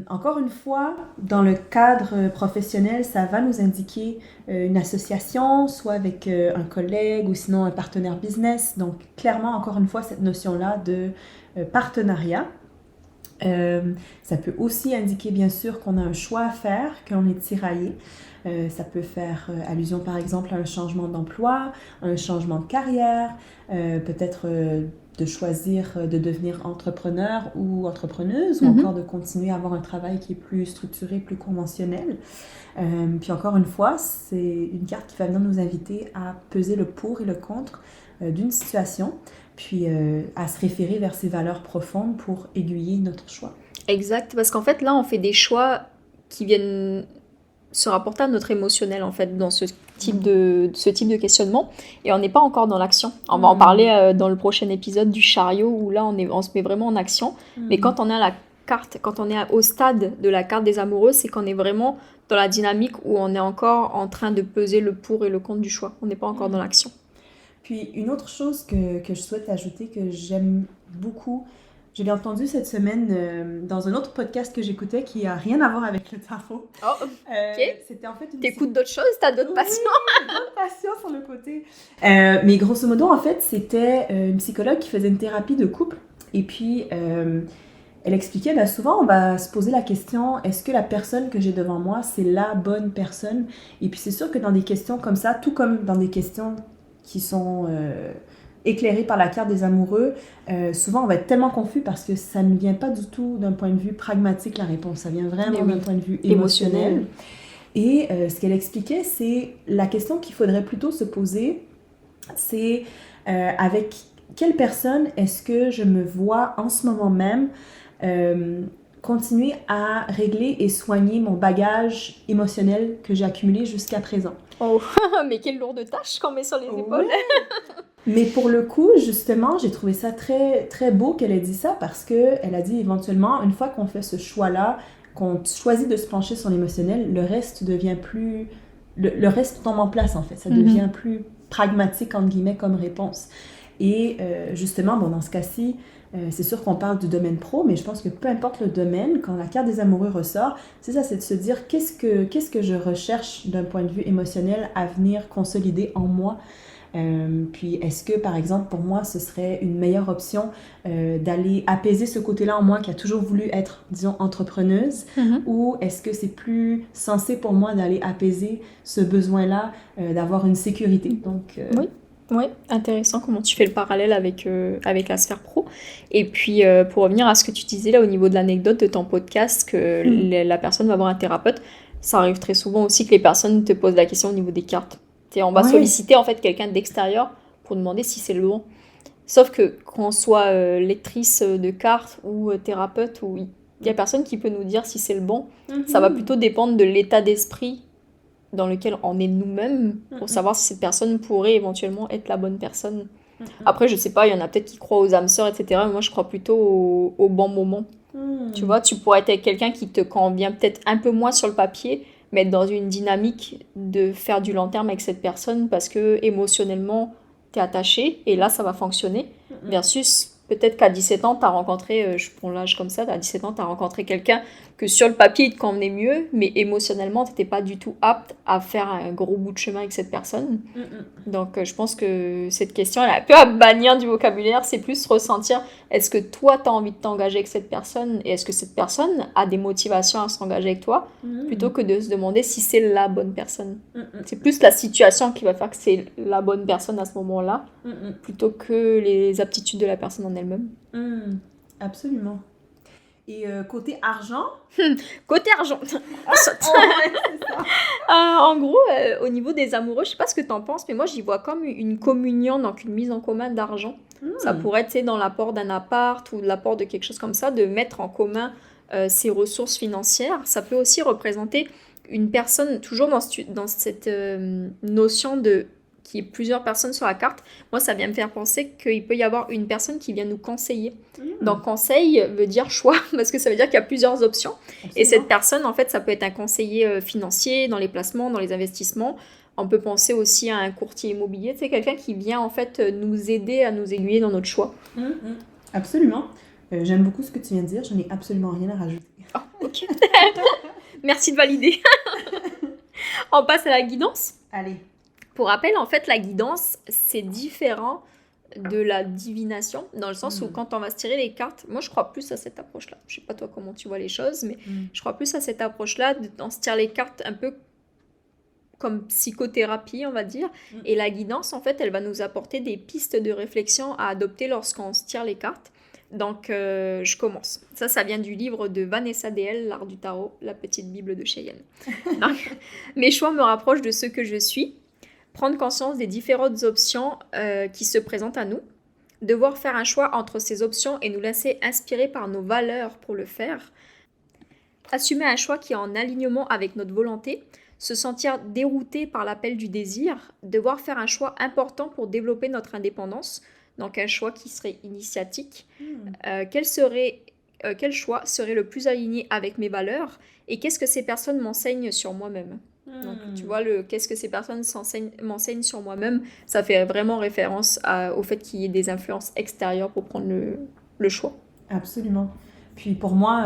encore une fois, dans le cadre professionnel, ça va nous indiquer une association, soit avec un collègue ou sinon un partenaire business. Donc, clairement, encore une fois, cette notion-là de partenariat. Ça peut aussi indiquer, bien sûr, qu'on a un choix à faire, qu'on est tiraillé. Ça peut faire allusion, par exemple, à un changement d'emploi, un changement de carrière, peut-être de choisir de devenir entrepreneur ou entrepreneuse, ou encore de continuer à avoir un travail qui est plus structuré, plus conventionnel. Puis encore une fois, c'est une carte qui va venir nous inviter à peser le pour et le contre d'une situation, puis à se référer vers ses valeurs profondes pour aiguiller notre choix. Exact, parce qu'en fait, là, on fait des choix qui viennent se rapporter à notre émotionnel, en fait, dans ce type de questionnement, et on n'est pas encore dans l'action. On va en parler dans le prochain épisode du chariot, où là, on se met vraiment en action. Mais quand on est à la carte, quand on est au stade de la carte des amoureux, c'est qu'on est vraiment dans la dynamique où on est encore en train de peser le pour et le contre du choix. On n'est pas encore dans l'action. Puis, une autre chose que je souhaite ajouter, que j'aime beaucoup, je l'ai entendu cette semaine dans un autre podcast que j'écoutais qui n'a rien à voir avec le tarot. Oh, ok. C'était en fait T'écoutes d'autres choses? T'as d'autres passions? Oui, d'autres passions sur le côté. Mais grosso modo, en fait, c'était une psychologue qui faisait une thérapie de couple. Et puis, elle expliquait, souvent, on va se poser la question, est-ce que la personne que j'ai devant moi, c'est la bonne personne? Et puis, c'est sûr que dans des questions comme ça, tout comme dans des questions qui sont éclairées par la carte des amoureux, souvent on va être tellement confus parce que ça ne vient pas du tout d'un point de vue pragmatique, la réponse, ça vient vraiment d'un point de vue émotionnel. Et ce qu'elle expliquait, c'est la question qu'il faudrait plutôt se poser, c'est avec quelle personne est-ce que je me vois en ce moment même continuer à régler et soigner mon bagage émotionnel que j'ai accumulé jusqu'à présent. Oh, mais quelle lourde tâche qu'on met sur les épaules. Mais pour le coup, justement, j'ai trouvé ça très, très beau qu'elle ait dit ça parce qu'elle a dit éventuellement, une fois qu'on fait ce choix-là, qu'on choisit de se pencher sur l'émotionnel, le reste devient plus... Le reste tombe en place, en fait. Ça devient plus pragmatique, entre guillemets, comme réponse. Et justement, bon, dans ce cas-ci, c'est sûr qu'on parle du domaine pro, mais je pense que peu importe le domaine, quand la carte des amoureux ressort, c'est ça, c'est de se dire qu'est-ce que je recherche d'un point de vue émotionnel à venir consolider en moi. Puis est-ce que, par exemple, pour moi, ce serait une meilleure option d'aller apaiser ce côté-là en moi qui a toujours voulu être, disons, entrepreneuse, ou est-ce que c'est plus sensé pour moi d'aller apaiser ce besoin-là d'avoir une sécurité? Donc, Oui, intéressant comment tu fais le parallèle avec la sphère pro. Et puis, pour revenir à ce que tu disais là au niveau de l'anecdote de ton podcast, que la personne va voir un thérapeute, ça arrive très souvent aussi que les personnes te posent la question au niveau des cartes. On va solliciter en fait quelqu'un d'extérieur pour demander si c'est le bon. Sauf que qu'on soit lectrice de cartes ou thérapeute, il y a personne qui peut nous dire si c'est le bon. Ça va plutôt dépendre de l'état d'esprit dans lequel on est nous-mêmes pour savoir si cette personne pourrait éventuellement être la bonne personne. Après, je sais pas, il y en a peut-être qui croient aux âmes sœurs, etc. Mais moi, je crois plutôt au bon moment. Tu vois, tu pourrais être avec quelqu'un qui te convient peut-être un peu moins sur le papier, mais être dans une dynamique de faire du long terme avec cette personne parce que émotionnellement, t'es attaché et là, ça va fonctionner. Versus, peut-être qu'à 17 ans, t'as rencontré, je prends l'âge comme ça, à 17 ans, t'as rencontré quelqu'un que sur le papier, il te convenait mieux, mais émotionnellement, t'étais pas du tout apte à faire un gros bout de chemin avec cette personne. Donc, je pense que cette question, elle est un peu à bannir du vocabulaire. C'est plus ressentir, est-ce que toi, t'as envie de t'engager avec cette personne et est-ce que cette personne a des motivations à s'engager avec toi plutôt que de se demander si c'est la bonne personne. C'est plus la situation qui va faire que c'est la bonne personne à ce moment-là plutôt que les aptitudes de la personne en elle-même. Absolument. Et côté argent? Côté argent, on saute. Ouais, c'est ça. En gros, au niveau des amoureux, je sais pas ce que t'en penses, mais moi j'y vois comme une communion, donc une mise en commun d'argent. Ça pourrait être dans l'apport d'un appart ou l'apport de quelque chose comme ça, de mettre en commun ses ressources financières. Ça peut aussi représenter une personne, toujours dans cette notion de qu'il y ait plusieurs personnes sur la carte. Moi, ça vient me faire penser qu'il peut y avoir une personne qui vient nous conseiller. Donc, conseil veut dire choix, parce que ça veut dire qu'il y a plusieurs options. Absolument. Et cette personne, en fait, ça peut être un conseiller financier dans les placements, dans les investissements. On peut penser aussi à un courtier immobilier. C'est quelqu'un qui vient, en fait, nous aider à nous aiguiller dans notre choix. Absolument. J'aime beaucoup ce que tu viens de dire. Je n'ai absolument rien à rajouter. Oh, ok. Merci de valider. On passe à la guidance. Allez. Pour rappel, en fait, la guidance, c'est différent de la divination, dans le sens où quand on va se tirer les cartes, moi je crois plus à cette approche-là. Je sais pas toi comment tu vois les choses, mais je crois plus à cette approche-là, on se tire les cartes un peu comme psychothérapie, on va dire. Et la guidance, en fait, elle va nous apporter des pistes de réflexion à adopter lorsqu'on se tire les cartes. Donc, je commence. Ça vient du livre de Vanessa DL, L'art du tarot, la petite bible de Cheyenne. Donc, mes choix me rapprochent de ce que je suis. Prendre conscience des différentes options qui se présentent à nous, devoir faire un choix entre ces options et nous laisser inspirer par nos valeurs pour le faire, assumer un choix qui est en alignement avec notre volonté, se sentir dérouté par l'appel du désir, devoir faire un choix important pour développer notre indépendance, donc un choix qui serait initiatique, quel choix serait le plus aligné avec mes valeurs et qu'est-ce que ces personnes m'enseignent sur moi-même. Donc, tu vois, qu'est-ce que ces personnes m'enseignent sur moi-même, ça fait vraiment référence au fait qu'il y ait des influences extérieures pour prendre le choix. Absolument. Puis pour moi,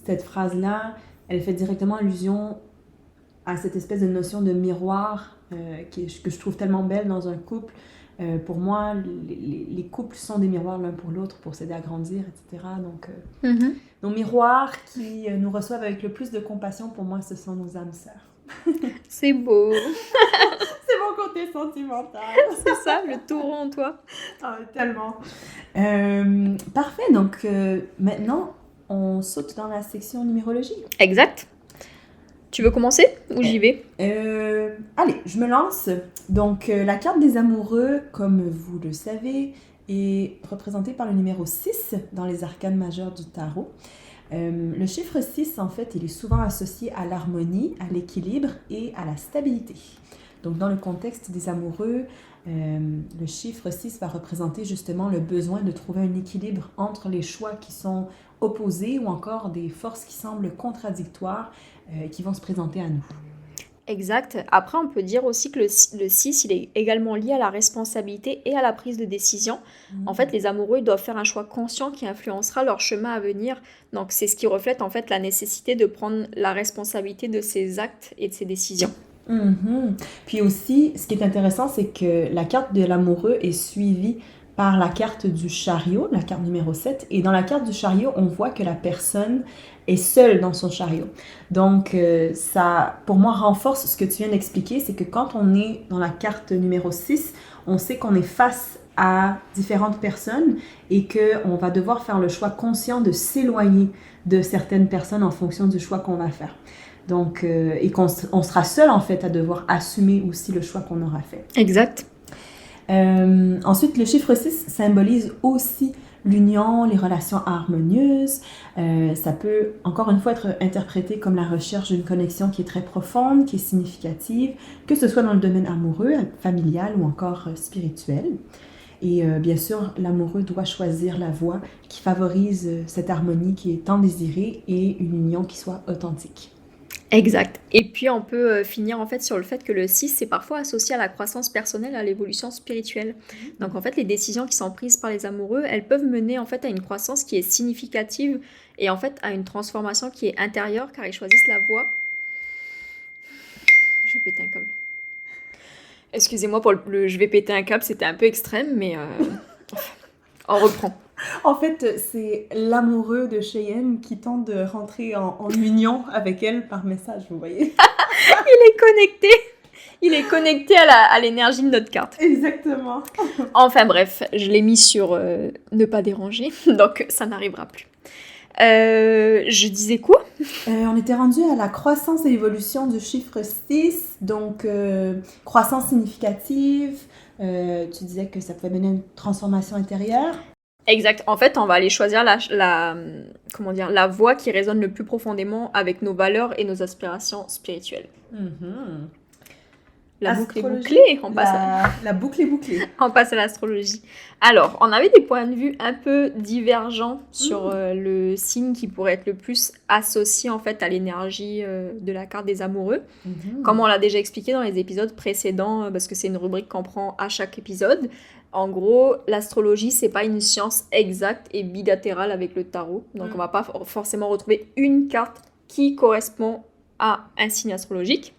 cette phrase-là, elle fait directement allusion à cette espèce de notion de miroir que je trouve tellement belle dans un couple. Pour moi, les couples sont des miroirs l'un pour l'autre pour s'aider à grandir, etc. Donc, nos miroirs qui nous reçoivent avec le plus de compassion, pour moi, ce sont nos âmes sœurs. C'est beau. C'est mon côté sentimental. C'est ça, le taureau en toi. Ah, tellement. Parfait, donc maintenant, on saute dans la section numérologie. Exact. Tu veux commencer ou j'y vais? Allez, je me lance. Donc, la carte des amoureux, comme vous le savez, est représentée par le numéro 6 dans les arcanes majeures du tarot. Le chiffre 6, en fait, il est souvent associé à l'harmonie, à l'équilibre et à la stabilité. Donc, dans le contexte des amoureux, le chiffre 6 va représenter justement le besoin de trouver un équilibre entre les choix qui sont opposés ou encore des forces qui semblent contradictoires qui vont se présenter à nous. Exact. Après, on peut dire aussi que le 6, il est également lié à la responsabilité et à la prise de décision. En fait, les amoureux ils doivent faire un choix conscient qui influencera leur chemin à venir. Donc, c'est ce qui reflète en fait la nécessité de prendre la responsabilité de ses actes et de ses décisions. Mhm. Puis aussi, ce qui est intéressant, c'est que la carte de l'amoureux est suivie par la carte du chariot, la carte numéro 7. Et dans la carte du chariot, on voit que la personne est seule dans son chariot. Donc, ça, pour moi, renforce ce que tu viens d'expliquer, c'est que quand on est dans la carte numéro 6, on sait qu'on est face à différentes personnes et qu'on va devoir faire le choix conscient de s'éloigner de certaines personnes en fonction du choix qu'on va faire. Donc, et qu'on sera seul en fait à devoir assumer aussi le choix qu'on aura fait. Exact. Ensuite, le chiffre 6 symbolise aussi l'union, les relations harmonieuses. Ça peut, encore une fois, être interprété comme la recherche d'une connexion qui est très profonde, qui est significative, que ce soit dans le domaine amoureux, familial ou encore spirituel. Et bien sûr, l'amoureux doit choisir la voie qui favorise cette harmonie qui est tant désirée et une union qui soit authentique. Exact. Et puis on peut finir en fait sur le fait que le 6 c'est parfois associé à la croissance personnelle, à l'évolution spirituelle. Donc en fait les décisions qui sont prises par les amoureux, elles peuvent mener en fait à une croissance qui est significative et en fait à une transformation qui est intérieure car ils choisissent la voie. Je vais péter un câble. Excusez-moi pour je vais péter un câble, c'était un peu extrême mais on reprend. En fait, c'est l'amoureux de Cheyenne qui tente de rentrer en union avec elle par message, vous voyez. Il est connecté à l'énergie de notre carte. Exactement. Enfin bref, je l'ai mis sur ne pas déranger, donc ça n'arrivera plus. Je disais quoi? On était rendu à la croissance et l'évolution du chiffre 6, donc croissance significative. Tu disais que ça pouvait mener à une transformation intérieure. Exact. En fait, on va aller choisir la voie qui résonne le plus profondément avec nos valeurs et nos aspirations spirituelles. Mm-hmm. La boucle est bouclée. La boucle est bouclée. On passe à l'astrologie. Alors, on avait des points de vue un peu divergents sur le signe qui pourrait être le plus associé en fait à l'énergie de la carte des amoureux. Mm-hmm. Comme on l'a déjà expliqué dans les épisodes précédents, parce que c'est une rubrique qu'on prend à chaque épisode. En gros, l'astrologie, c'est pas une science exacte et bilatérale avec le tarot. Donc, on va pas forcément retrouver une carte qui correspond à un signe astrologique.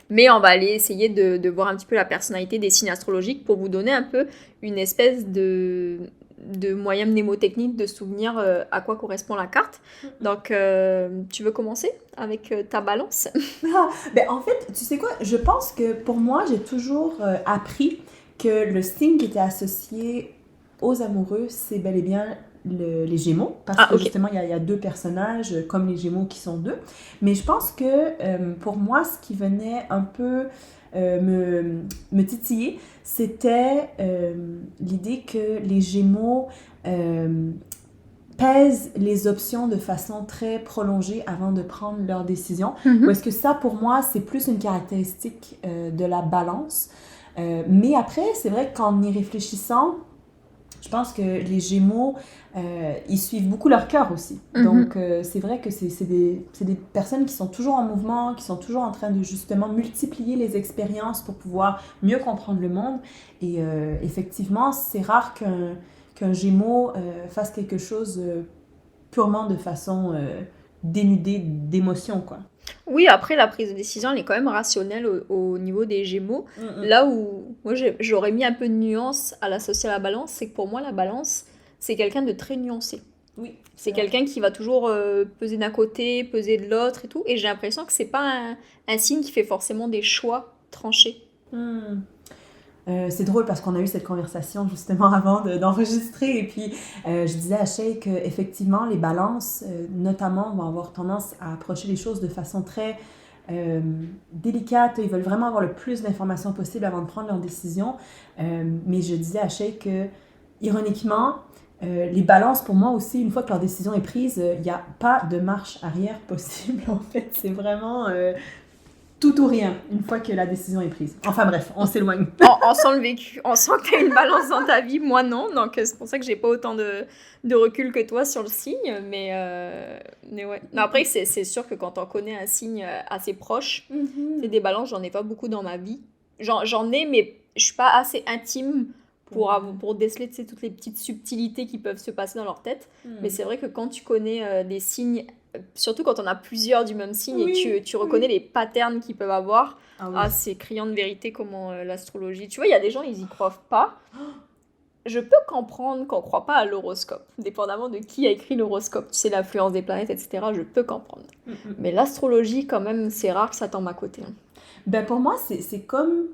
Mais on va aller essayer de voir un petit peu la personnalité des signes astrologiques pour vous donner un peu une espèce de moyen mnémotechnique de souvenir à quoi correspond la carte. Donc, tu veux commencer avec ta balance? En fait, tu sais quoi? Je pense que pour moi, j'ai toujours appris que le signe qui était associé aux amoureux, c'est bel et bien les Gémeaux, parce que justement, il y a deux personnages, comme les Gémeaux qui sont deux. Mais je pense que pour moi, ce qui venait un peu me titiller, c'était l'idée que les Gémeaux pèsent les options de façon très prolongée avant de prendre leur décision. Ou est-ce que ça, pour moi, c'est plus une caractéristique de la balance? Mais après, c'est vrai qu'en y réfléchissant, je pense que les Gémeaux, ils suivent beaucoup leur cœur aussi. Donc, c'est vrai que c'est des personnes qui sont toujours en mouvement, qui sont toujours en train de justement multiplier les expériences pour pouvoir mieux comprendre le monde. Et effectivement, c'est rare qu'un Gémeaux fasse quelque chose purement de façon dénudée d'émotion, quoi. Oui, après, la prise de décision, elle est quand même rationnelle au niveau des Gémeaux. Là où moi, j'aurais mis un peu de nuance à l'associer à la balance, c'est que pour moi, la balance, c'est quelqu'un de très nuancé. Oui. C'est quelqu'un qui va toujours peser d'un côté, peser de l'autre et tout. Et j'ai l'impression que c'est pas un signe qui fait forcément des choix tranchés. C'est drôle parce qu'on a eu cette conversation justement avant d'enregistrer et puis je disais à Shay qu'effectivement les balances notamment vont avoir tendance à approcher les choses de façon très délicate. Ils veulent vraiment avoir le plus d'informations possible avant de prendre leur décision. Mais je disais à Shay que ironiquement, Les balances, pour moi aussi, une fois que leur décision est prise, il n'y a pas de marche arrière possible, en fait. C'est vraiment tout ou rien, une fois que la décision est prise. Enfin bref, on s'éloigne. On sent le vécu, on sent que tu as une balance dans ta vie, moi non, donc c'est pour ça que j'ai pas autant de recul que toi sur le signe, mais ouais. Non, après, c'est sûr que quand on connaît un signe assez proche, c'est des balances, j'en ai pas beaucoup dans ma vie. J'en ai, mais je suis pas assez intime pour déceler toutes les petites subtilités qui peuvent se passer dans leur tête. Mais c'est vrai que quand tu connais des signes, surtout quand on a plusieurs du même signe et que tu reconnais les patterns qu'ils peuvent avoir, c'est criant de vérité comment l'astrologie... Tu vois, il y a des gens, ils y croient pas. Je peux comprendre qu'on ne croit pas à l'horoscope, dépendamment de qui a écrit l'horoscope. Tu sais, l'influence des planètes, etc., je peux comprendre. Mais l'astrologie, quand même, c'est rare que ça tombe à côté. Ben pour moi, c'est comme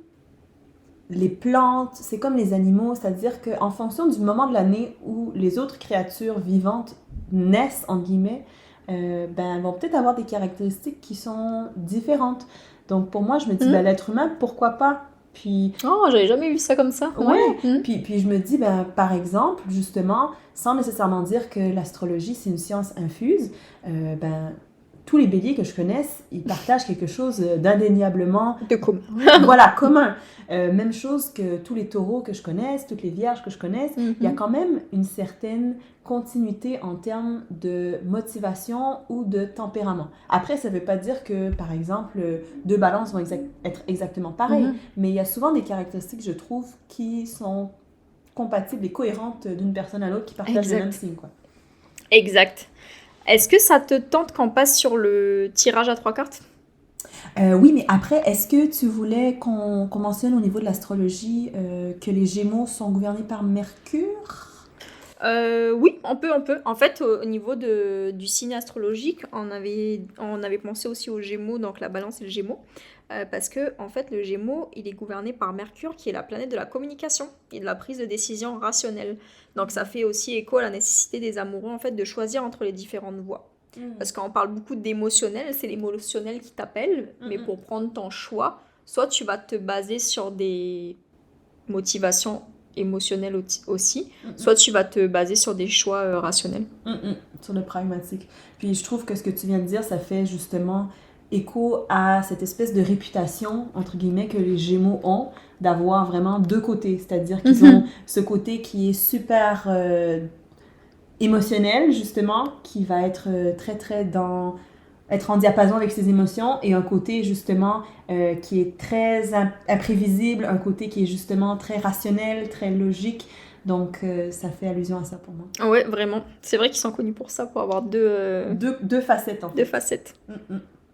les plantes, c'est comme les animaux, c'est-à-dire qu'en fonction du moment de l'année où les autres créatures vivantes naissent, entre guillemets, elles vont peut-être avoir des caractéristiques qui sont différentes. Donc pour moi, je me dis, l'être humain, pourquoi pas? Puis, j'avais jamais vu ça comme ça. Ouais. Puis je me dis, par exemple, justement, sans nécessairement dire que l'astrologie, c'est une science infuse, tous les béliers que je connaisse, ils partagent quelque chose d'indéniablement... de commun. Voilà, commun. Même chose que tous les taureaux que je connaisse, toutes les vierges que je connaisse, il y a quand même une certaine continuité en termes de motivation ou de tempérament. Après, ça ne veut pas dire que, par exemple, deux balances vont être exactement pareilles, mais il y a souvent des caractéristiques, je trouve, qui sont compatibles et cohérentes d'une personne à l'autre qui partagent le même signe, quoi. Exact. Est-ce que ça te tente qu'on passe sur le tirage à 3 cartes? Oui, mais après, est-ce que tu voulais qu'on mentionne au niveau de l'astrologie que les Gémeaux sont gouvernés par Mercure? Oui, on peut. En fait, au niveau du signe astrologique, on avait pensé aussi aux Gémeaux, donc la Balance et le Gémeaux, parce que en fait, le Gémeaux, il est gouverné par Mercure, qui est la planète de la communication et de la prise de décision rationnelle. Donc, ça fait aussi écho à la nécessité des amoureux, en fait, de choisir entre les différentes voies. Parce qu'on parle beaucoup d'émotionnel, c'est l'émotionnel qui t'appelle, mais pour prendre ton choix, soit tu vas te baser sur des motivations émotionnelles aussi, soit tu vas te baser sur des choix rationnels. Sur le pragmatique. Puis je trouve que ce que tu viens de dire, ça fait justement écho à cette espèce de réputation, entre guillemets, que les Gémeaux ont, d'avoir vraiment deux côtés. C'est-à-dire qu'ils ont ce côté qui est super émotionnel, justement, qui va être très, très être en diapason avec ses émotions, et un côté, justement, qui est très imprévisible, un côté qui est, justement, très rationnel, très logique. Donc, ça fait allusion à ça pour moi. Ouais, vraiment. C'est vrai qu'ils sont connus pour ça, pour avoir deux facettes, en fait. Deux facettes.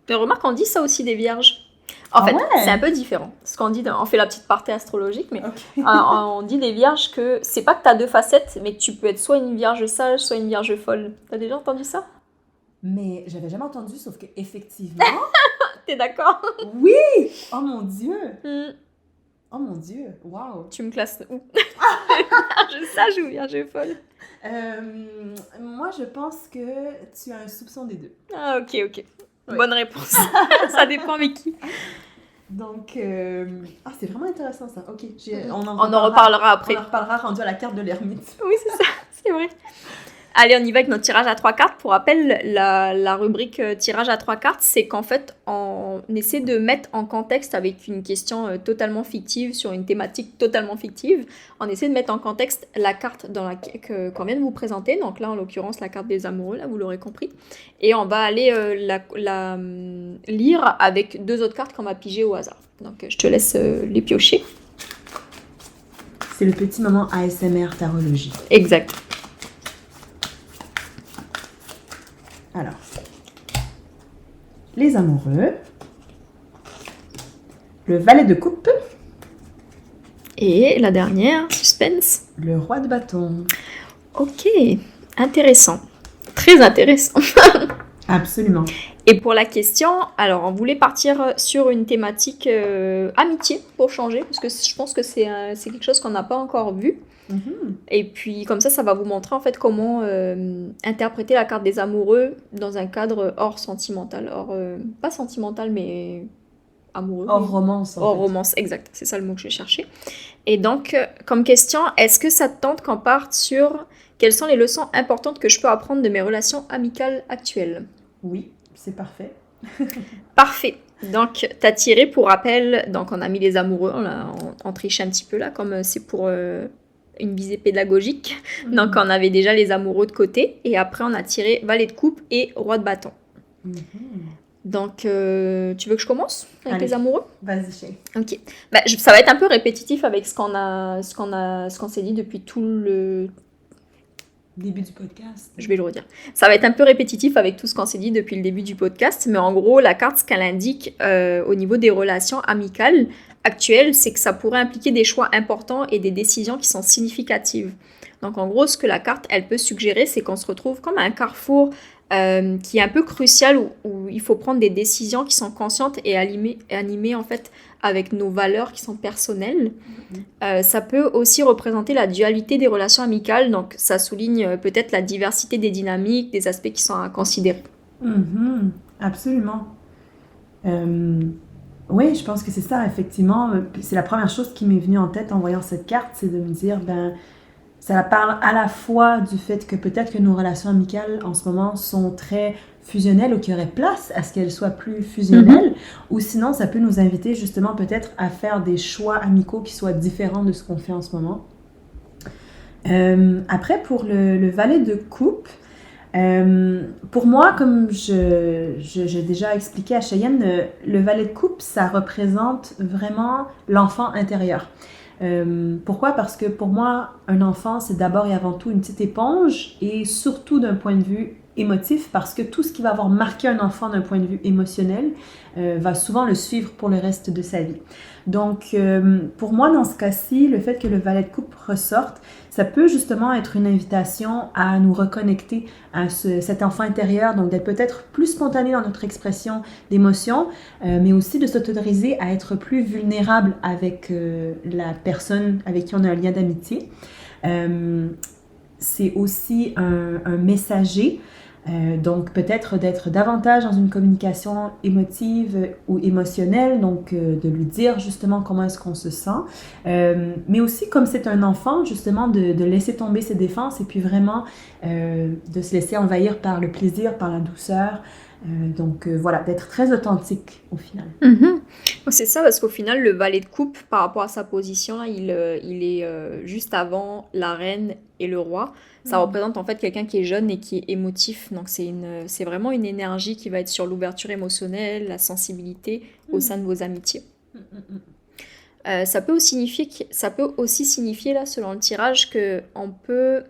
Mais remarque, on dit ça aussi des vierges. En fait, c'est un peu différent. Ce qu'on dit, on fait la petite partie astrologique, mais on dit des vierges que c'est pas que t'as deux facettes, mais que tu peux être soit une vierge sage, soit une vierge folle. T'as déjà entendu ça? Mais j'avais jamais entendu, sauf que effectivement. T'es d'accord? Oui! Oh mon Dieu! Oh mon Dieu! Waouh! Tu me classes où? Vierge sage ou vierge folle? Moi, je pense que tu as un soupçon des deux. Ah, ok. Oui. Bonne réponse. Ça dépend avec qui. Donc, c'est vraiment intéressant ça. Ok, on en reparlera après. On en reparlera rendu à la carte de l'ermite. Oui, c'est ça, c'est vrai. Allez, on y va avec notre tirage à 3 cartes. Pour rappel, la rubrique tirage à 3 cartes, c'est qu'en fait, on essaie de mettre en contexte avec une question totalement fictive sur une thématique totalement fictive. On essaie de mettre en contexte la carte qu'on vient de vous présenter. Donc là, en l'occurrence, la carte des amoureux, là, vous l'aurez compris. Et on va aller la lire avec 2 autres cartes qu'on va piger au hasard. Donc, je te laisse les piocher. C'est le petit moment ASMR tarologie. Exact. Alors, les amoureux, le valet de coupe et la dernière, suspense, le roi de bâton. Ok, intéressant, très intéressant. Absolument. Et pour la question, alors on voulait partir sur une thématique amitié pour changer, parce que je pense que c'est quelque chose qu'on n'a pas encore vu. Et puis comme ça va vous montrer en fait comment interpréter la carte des amoureux dans un cadre hors sentimental, pas sentimental mais amoureux. Hors romance. Hors romance, exact, c'est ça le mot que je cherchais. Et donc comme question, est-ce que ça te tente qu'on parte sur Quelles sont les leçons importantes que je peux apprendre de mes relations amicales actuelles? Oui, c'est parfait. Parfait. Donc, t'as tiré pour rappel, donc on a mis les amoureux, on triche un petit peu là, comme c'est pour une visée pédagogique. Donc, on avait déjà les amoureux de côté, et après, on a tiré valet de coupe et roi de bâton. Donc, tu veux que je commence avec Allez. les amoureux? Vas-y, Shay. Ok. Ça va être un peu répétitif avec ce qu'on s'est dit depuis tout le... Début du podcast. Je vais le redire. Ça va être un peu répétitif avec tout ce qu'on s'est dit depuis le début du podcast, mais en gros, la carte, ce qu'elle indique au niveau des relations amicales actuelles, c'est que ça pourrait impliquer des choix importants et des décisions qui sont significatives. Donc, en gros, ce que la carte, elle peut suggérer, c'est qu'on se retrouve comme à un carrefour qui est un peu crucial, où il faut prendre des décisions qui sont conscientes et animées en fait avec nos valeurs qui sont personnelles. Ça peut aussi représenter la dualité des relations amicales, donc ça souligne peut-être la diversité des dynamiques, des aspects qui sont à considérer. Absolument. Oui, je pense que c'est ça, effectivement. C'est la première chose qui m'est venue en tête en voyant cette carte, c'est de me dire, ça parle à la fois du fait que peut-être que nos relations amicales en ce moment sont très fusionnelles, ou qu'il y aurait place à ce qu'elles soient plus fusionnelles, ou sinon ça peut nous inviter justement peut-être à faire des choix amicaux qui soient différents de ce qu'on fait en ce moment. Après, pour le valet de coupe, pour moi, comme j'ai déjà expliqué à Cheyenne, le valet de coupe, ça représente vraiment l'enfant intérieur. Pourquoi? Parce que pour moi, un enfant, c'est d'abord et avant tout une petite éponge, et surtout d'un point de vue émotif, parce que tout ce qui va avoir marqué un enfant d'un point de vue émotionnel va souvent le suivre pour le reste de sa vie. Donc, pour moi, dans ce cas-ci, le fait que le valet de coupe ressorte, ça peut justement être une invitation à nous reconnecter à cet enfant intérieur, donc d'être peut-être plus spontané dans notre expression d'émotion, mais aussi de s'autoriser à être plus vulnérable avec la personne avec qui on a un lien d'amitié. C'est aussi un messager. Donc peut-être d'être davantage dans une communication émotive ou émotionnelle, donc de lui dire justement comment est-ce qu'on se sent, mais aussi comme c'est un enfant, justement de laisser tomber ses défenses et puis vraiment de se laisser envahir par le plaisir, par la douceur. Donc voilà, d'être très authentique au final. C'est ça, parce qu'au final, le valet de coupe, par rapport à sa position, là, il est juste avant la reine et le roi. Ça représente en fait quelqu'un qui est jeune et qui est émotif. Donc c'est vraiment une énergie qui va être sur l'ouverture émotionnelle, la sensibilité au sein de vos amitiés. Ça peut aussi signifier, là, selon le tirage, qu'on peut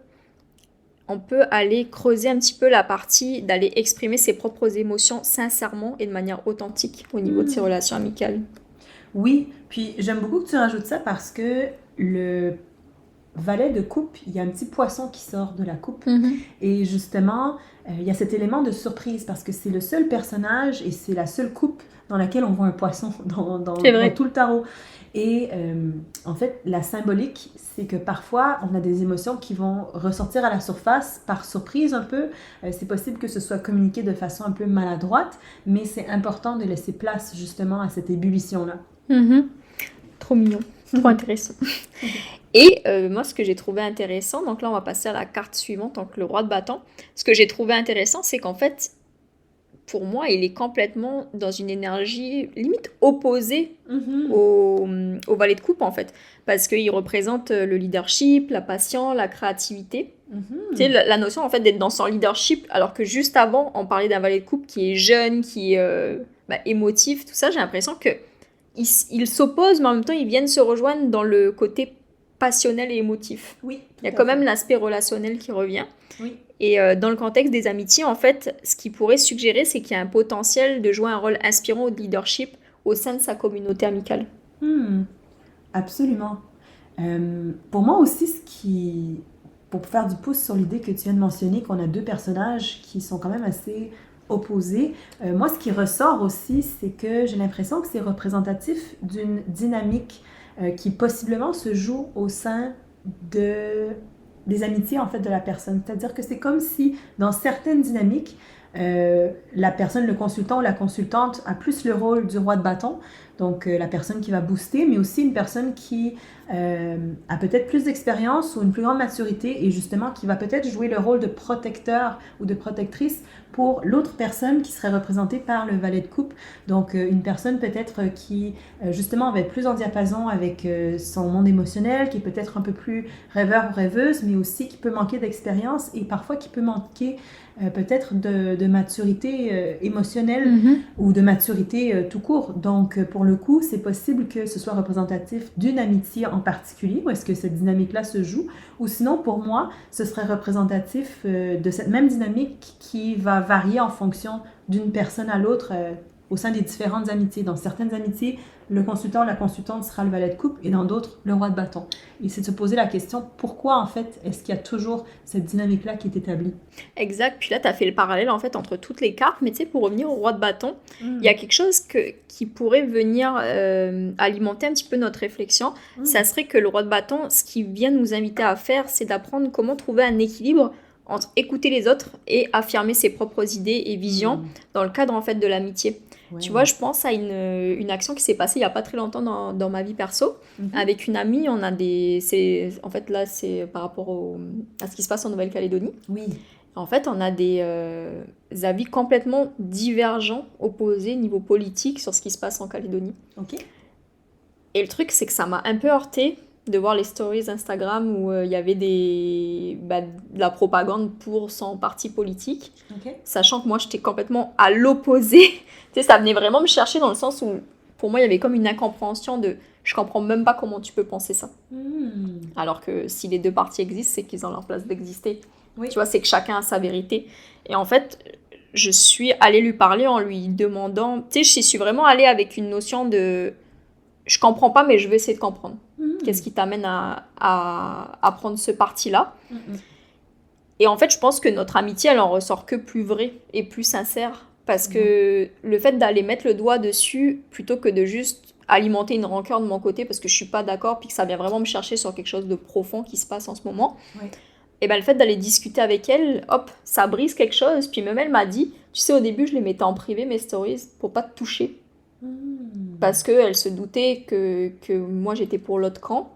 aller creuser un petit peu la partie d'aller exprimer ses propres émotions sincèrement et de manière authentique au niveau de ses relations amicales. Oui, puis j'aime beaucoup que tu rajoutes ça, parce que le valet de coupe, il y a un petit poisson qui sort de la coupe. Et justement, il y a cet élément de surprise, parce que c'est le seul personnage et c'est la seule coupe dans laquelle on voit un poisson dans tout le tarot. Et en fait, la symbolique, c'est que parfois, on a des émotions qui vont ressortir à la surface par surprise un peu. C'est possible que ce soit communiqué de façon un peu maladroite, mais c'est important de laisser place justement à cette ébullition-là. Trop mignon, trop intéressant. Et moi, ce que j'ai trouvé intéressant, donc là, on va passer à la carte suivante, donc le roi de bâton. Ce que j'ai trouvé intéressant, c'est qu'en fait, pour moi, il est complètement dans une énergie limite opposée au valet de coupe, en fait. Parce qu'il représente le leadership, la passion, la créativité. Tu sais, la notion, en fait, d'être dans son leadership, alors que juste avant, on parlait d'un valet de coupe qui est jeune, qui est émotif, tout ça. J'ai l'impression que ils s'opposent, mais en même temps, ils viennent se rejoindre dans le côté passionnel et émotif. Oui. Il y a quand même l'aspect relationnel qui revient. Oui. Et dans le contexte des amitiés, en fait, ce qui pourrait suggérer, c'est qu'il y a un potentiel de jouer un rôle inspirant au leadership au sein de sa communauté amicale. Absolument. Pour moi aussi, pour faire du pouce sur l'idée que tu viens de mentionner, qu'on a deux personnages qui sont quand même assez opposés, moi, ce qui ressort aussi, c'est que j'ai l'impression que c'est représentatif d'une dynamique qui possiblement se joue au sein des amitiés, en fait, de la personne. C'est-à-dire que c'est comme si, dans certaines dynamiques, la personne, le consultant ou la consultante a plus le rôle du roi de bâton, donc la personne qui va booster, mais aussi une personne qui a peut-être plus d'expérience ou une plus grande maturité et justement qui va peut-être jouer le rôle de protecteur ou de protectrice pour l'autre personne qui serait représentée par le valet de coupe. Donc une personne peut-être qui justement va être plus en diapason avec son monde émotionnel, qui est peut-être un peu plus rêveur ou rêveuse, mais aussi qui peut manquer d'expérience et parfois qui peut manquer peut-être de maturité émotionnelle ou de maturité tout court. Donc, pour le coup, c'est possible que ce soit représentatif d'une amitié en particulier, où est-ce que cette dynamique-là se joue, ou sinon, pour moi, ce serait représentatif de cette même dynamique qui va varier en fonction d'une personne à l'autre au sein des différentes amitiés. Dans certaines amitiés, le consultant ou la consultante sera le valet de coupe et dans d'autres, le roi de bâton. Et c'est de se poser la question, pourquoi en fait est-ce qu'il y a toujours cette dynamique-là qui est établie? Exact. Puis là, tu as fait le parallèle en fait entre toutes les cartes, mais tu sais, pour revenir au roi de bâton, il y a quelque chose qui pourrait venir alimenter un petit peu notre réflexion. Ça serait que le roi de bâton, ce qu'il vient nous inviter à faire, c'est d'apprendre comment trouver un équilibre entre écouter les autres et affirmer ses propres idées et visions dans le cadre en fait de l'amitié. Ouais. Tu vois, je pense à une action qui s'est passée il n'y a pas très longtemps dans ma vie perso. Avec une amie, on a en fait, là, c'est par rapport à ce qui se passe en Nouvelle-Calédonie. Oui. En fait, on a des avis complètement divergents, opposés niveau politique sur ce qui se passe en Calédonie. Ok. Et le truc, c'est que ça m'a un peu heurtée de voir les stories Instagram où il y avait de la propagande pour son parti politique, sachant que moi, j'étais complètement à l'opposé. Tu sais, ça venait vraiment me chercher dans le sens où, pour moi, il y avait comme une incompréhension de « je comprends même pas comment tu peux penser ça ». Alors que si les deux partis existent, c'est qu'ils ont leur place d'exister. Oui. Tu vois, c'est que chacun a sa vérité. Et en fait, je suis allée lui parler en lui demandant... Tu sais, je suis vraiment allée avec une notion de « je comprends pas, mais je vais essayer de comprendre ». Qu'est-ce qui t'amène à prendre ce parti-là? Et en fait, je pense que notre amitié, elle en ressort que plus vraie et plus sincère. Parce que le fait d'aller mettre le doigt dessus, plutôt que de juste alimenter une rancœur de mon côté, parce que je suis pas d'accord, puis que ça vient vraiment me chercher sur quelque chose de profond qui se passe en ce moment, et ben le fait d'aller discuter avec elle, hop, ça brise quelque chose. Puis même elle m'a dit, tu sais, au début, je les mettais en privé, mes stories, pour pas te toucher. Parce qu'elle se doutait que moi, j'étais pour l'autre camp.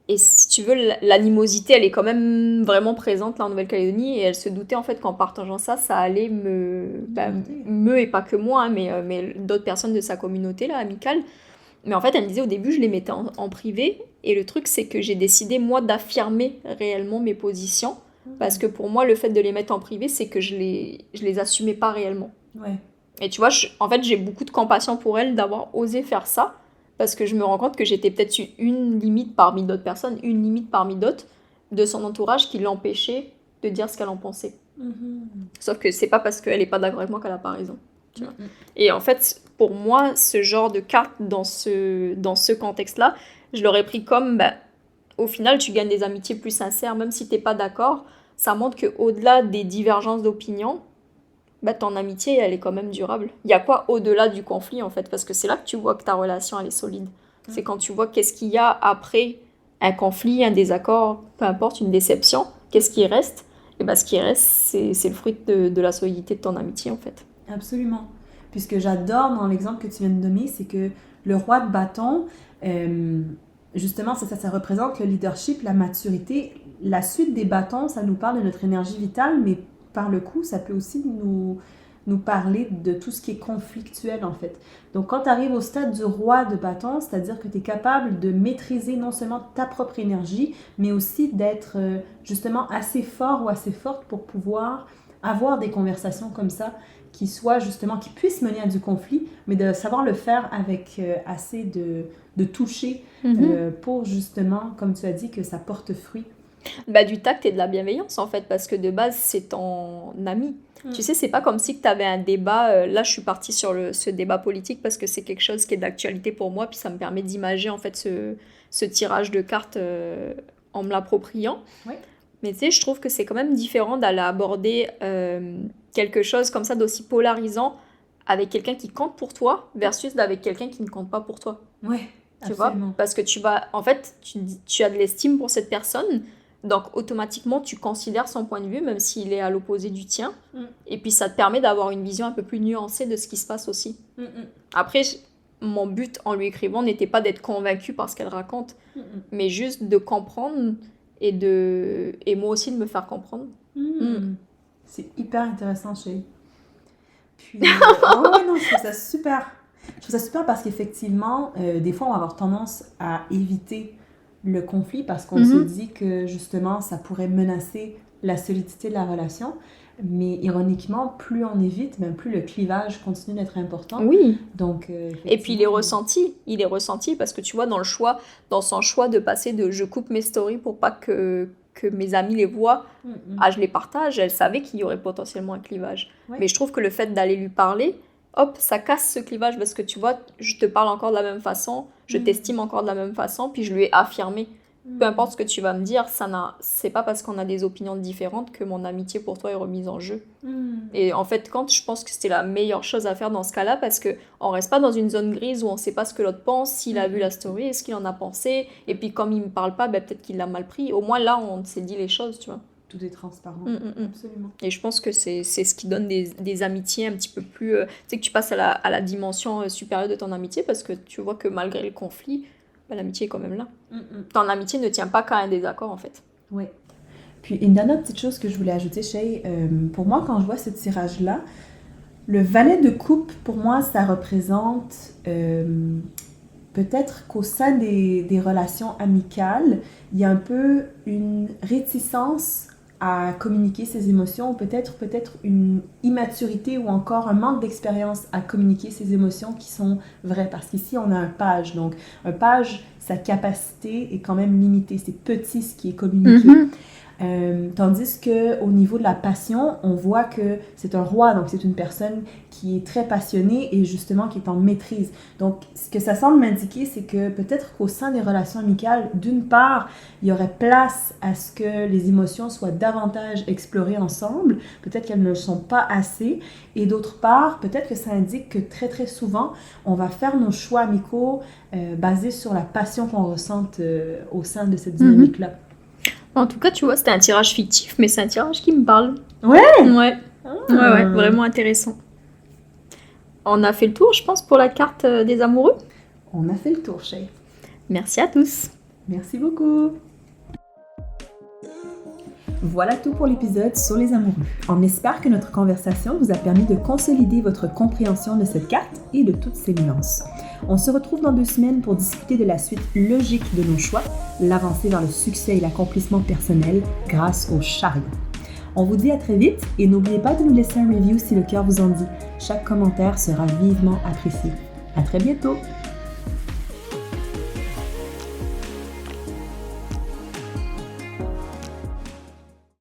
Et si tu veux, l'animosité, elle est quand même vraiment présente là en Nouvelle-Calédonie. Et elle se doutait en fait qu'en partageant ça, ça allait et pas que moi, mais d'autres personnes de sa communauté là, amicale. Mais en fait, elle me disait au début, je les mettais en privé. Et le truc, c'est que j'ai décidé, moi, d'affirmer réellement mes positions. Parce que pour moi, le fait de les mettre en privé, c'est que je les assumais pas réellement. Et tu vois, en fait, j'ai beaucoup de compassion pour elle d'avoir osé faire ça. Parce que je me rends compte que j'étais peut-être une limite parmi d'autres personnes, une limite parmi d'autres, de son entourage qui l'empêchait de dire ce qu'elle en pensait. Sauf que c'est pas parce qu'elle est pas d'accord avec moi qu'elle a pas raison. Tu vois. Et en fait, pour moi, ce genre de carte dans ce contexte-là, je l'aurais pris comme, au final, tu gagnes des amitiés plus sincères, même si t'es pas d'accord. Ça montre qu'au-delà des divergences d'opinion, ton amitié, elle est quand même durable. Il y a quoi au-delà du conflit, en fait? Parce que c'est là que tu vois que ta relation, elle est solide. C'est quand tu vois qu'est-ce qu'il y a après un conflit, un désaccord, peu importe, une déception, qu'est-ce qui reste? Et ce qui reste, c'est le fruit de la solidité de ton amitié, en fait. Absolument. Puis ce que j'adore dans l'exemple que tu viens de donner, c'est que le roi de bâton, justement, ça représente le leadership, la maturité. La suite des bâtons, ça nous parle de notre énergie vitale, mais par le coup, ça peut aussi nous parler de tout ce qui est conflictuel, en fait. Donc, quand tu arrives au stade du roi de bâton, c'est-à-dire que tu es capable de maîtriser non seulement ta propre énergie, mais aussi d'être justement assez fort ou assez forte pour pouvoir avoir des conversations comme ça qui puissent mener à du conflit, mais de savoir le faire avec assez de toucher pour justement, comme tu as dit, que ça porte fruit. Du tact et de la bienveillance, en fait, parce que de base, c'est ton ami. Tu sais, c'est pas comme si tu avais un débat. Là, je suis partie sur ce débat politique parce que c'est quelque chose qui est d'actualité pour moi, puis ça me permet d'imager, en fait, ce tirage de cartes en me l'appropriant. Mais tu sais, je trouve que c'est quand même différent d'aller aborder quelque chose comme ça d'aussi polarisant avec quelqu'un qui compte pour toi versus avec quelqu'un qui ne compte pas pour toi. Tu vois, parce que tu as de l'estime pour cette personne. Donc, automatiquement, tu considères son point de vue, même s'il est à l'opposé du tien. Et puis, ça te permet d'avoir une vision un peu plus nuancée de ce qui se passe aussi. Après, mon but en lui écrivant n'était pas d'être convaincue par ce qu'elle raconte, mais juste de comprendre et moi aussi de me faire comprendre. C'est hyper intéressant, Shay. Puis, non, je trouve ça super. Je trouve ça super parce qu'effectivement, des fois, on va avoir tendance à éviter le conflit parce qu'on se dit que, justement, ça pourrait menacer la solidité de la relation. Mais ironiquement, plus on évite, même plus le clivage continue d'être important. Oui. Donc, et puis, il est ressenti parce que, tu vois, dans son choix de passer de « je coupe mes stories pour pas que mes amis les voient à je les partage », elle savait qu'il y aurait potentiellement un clivage. Ouais. Mais je trouve que le fait d'aller lui parler, hop, ça casse ce clivage parce que tu vois, je te parle encore de la même façon, je t'estime encore de la même façon, puis je lui ai affirmé. Peu importe ce que tu vas me dire, c'est pas parce qu'on a des opinions différentes que mon amitié pour toi est remise en jeu. Et en fait, je pense que c'était la meilleure chose à faire dans ce cas-là parce qu'on reste pas dans une zone grise où on sait pas ce que l'autre pense, s'il a vu la story, est-ce qu'il en a pensé, et puis comme il me parle pas, peut-être qu'il l'a mal pris. Au moins là, on s'est dit les choses, tu vois. Tout est transparent. Absolument. Et je pense que c'est ce qui donne des amitiés un petit peu plus... tu sais, que tu passes à la dimension supérieure de ton amitié parce que tu vois que malgré le conflit, l'amitié est quand même là. Ton amitié ne tient pas qu'à un désaccord, en fait. Oui. Puis, une dernière petite chose que je voulais ajouter, Shay, pour moi, quand je vois ce tirage-là, le valet de coupe, pour moi, ça représente peut-être qu'au sein des relations amicales, il y a un peu une réticence à communiquer ses émotions, ou peut-être une immaturité ou encore un manque d'expérience à communiquer ses émotions qui sont vraies. Parce qu'ici, on a un page. Donc, un page, sa capacité est quand même limitée. C'est petit ce qui est communiqué. Tandis qu'au niveau de la passion, on voit que c'est un roi, donc c'est une personne qui est très passionnée et justement qui est en maîtrise. Donc, ce que ça semble m'indiquer, c'est que peut-être qu'au sein des relations amicales, d'une part, il y aurait place à ce que les émotions soient davantage explorées ensemble, peut-être qu'elles ne le sont pas assez, et d'autre part, peut-être que ça indique que très très souvent, on va faire nos choix amicaux basés sur la passion qu'on ressente au sein de cette dynamique-là. En tout cas, tu vois, c'était un tirage fictif, mais c'est un tirage qui me parle. Ouais. Ouais, vraiment intéressant. On a fait le tour, je pense, pour la carte des amoureux. On a fait le tour, Shay. Merci à tous. Merci beaucoup. Voilà tout pour l'épisode sur les amoureux. On espère que notre conversation vous a permis de consolider votre compréhension de cette carte et de toutes ses nuances. On se retrouve dans 2 semaines pour discuter de la suite logique de nos choix, l'avancée vers le succès et l'accomplissement personnel grâce au chariot. On vous dit à très vite et n'oubliez pas de nous laisser un review si le cœur vous en dit. Chaque commentaire sera vivement apprécié. À très bientôt!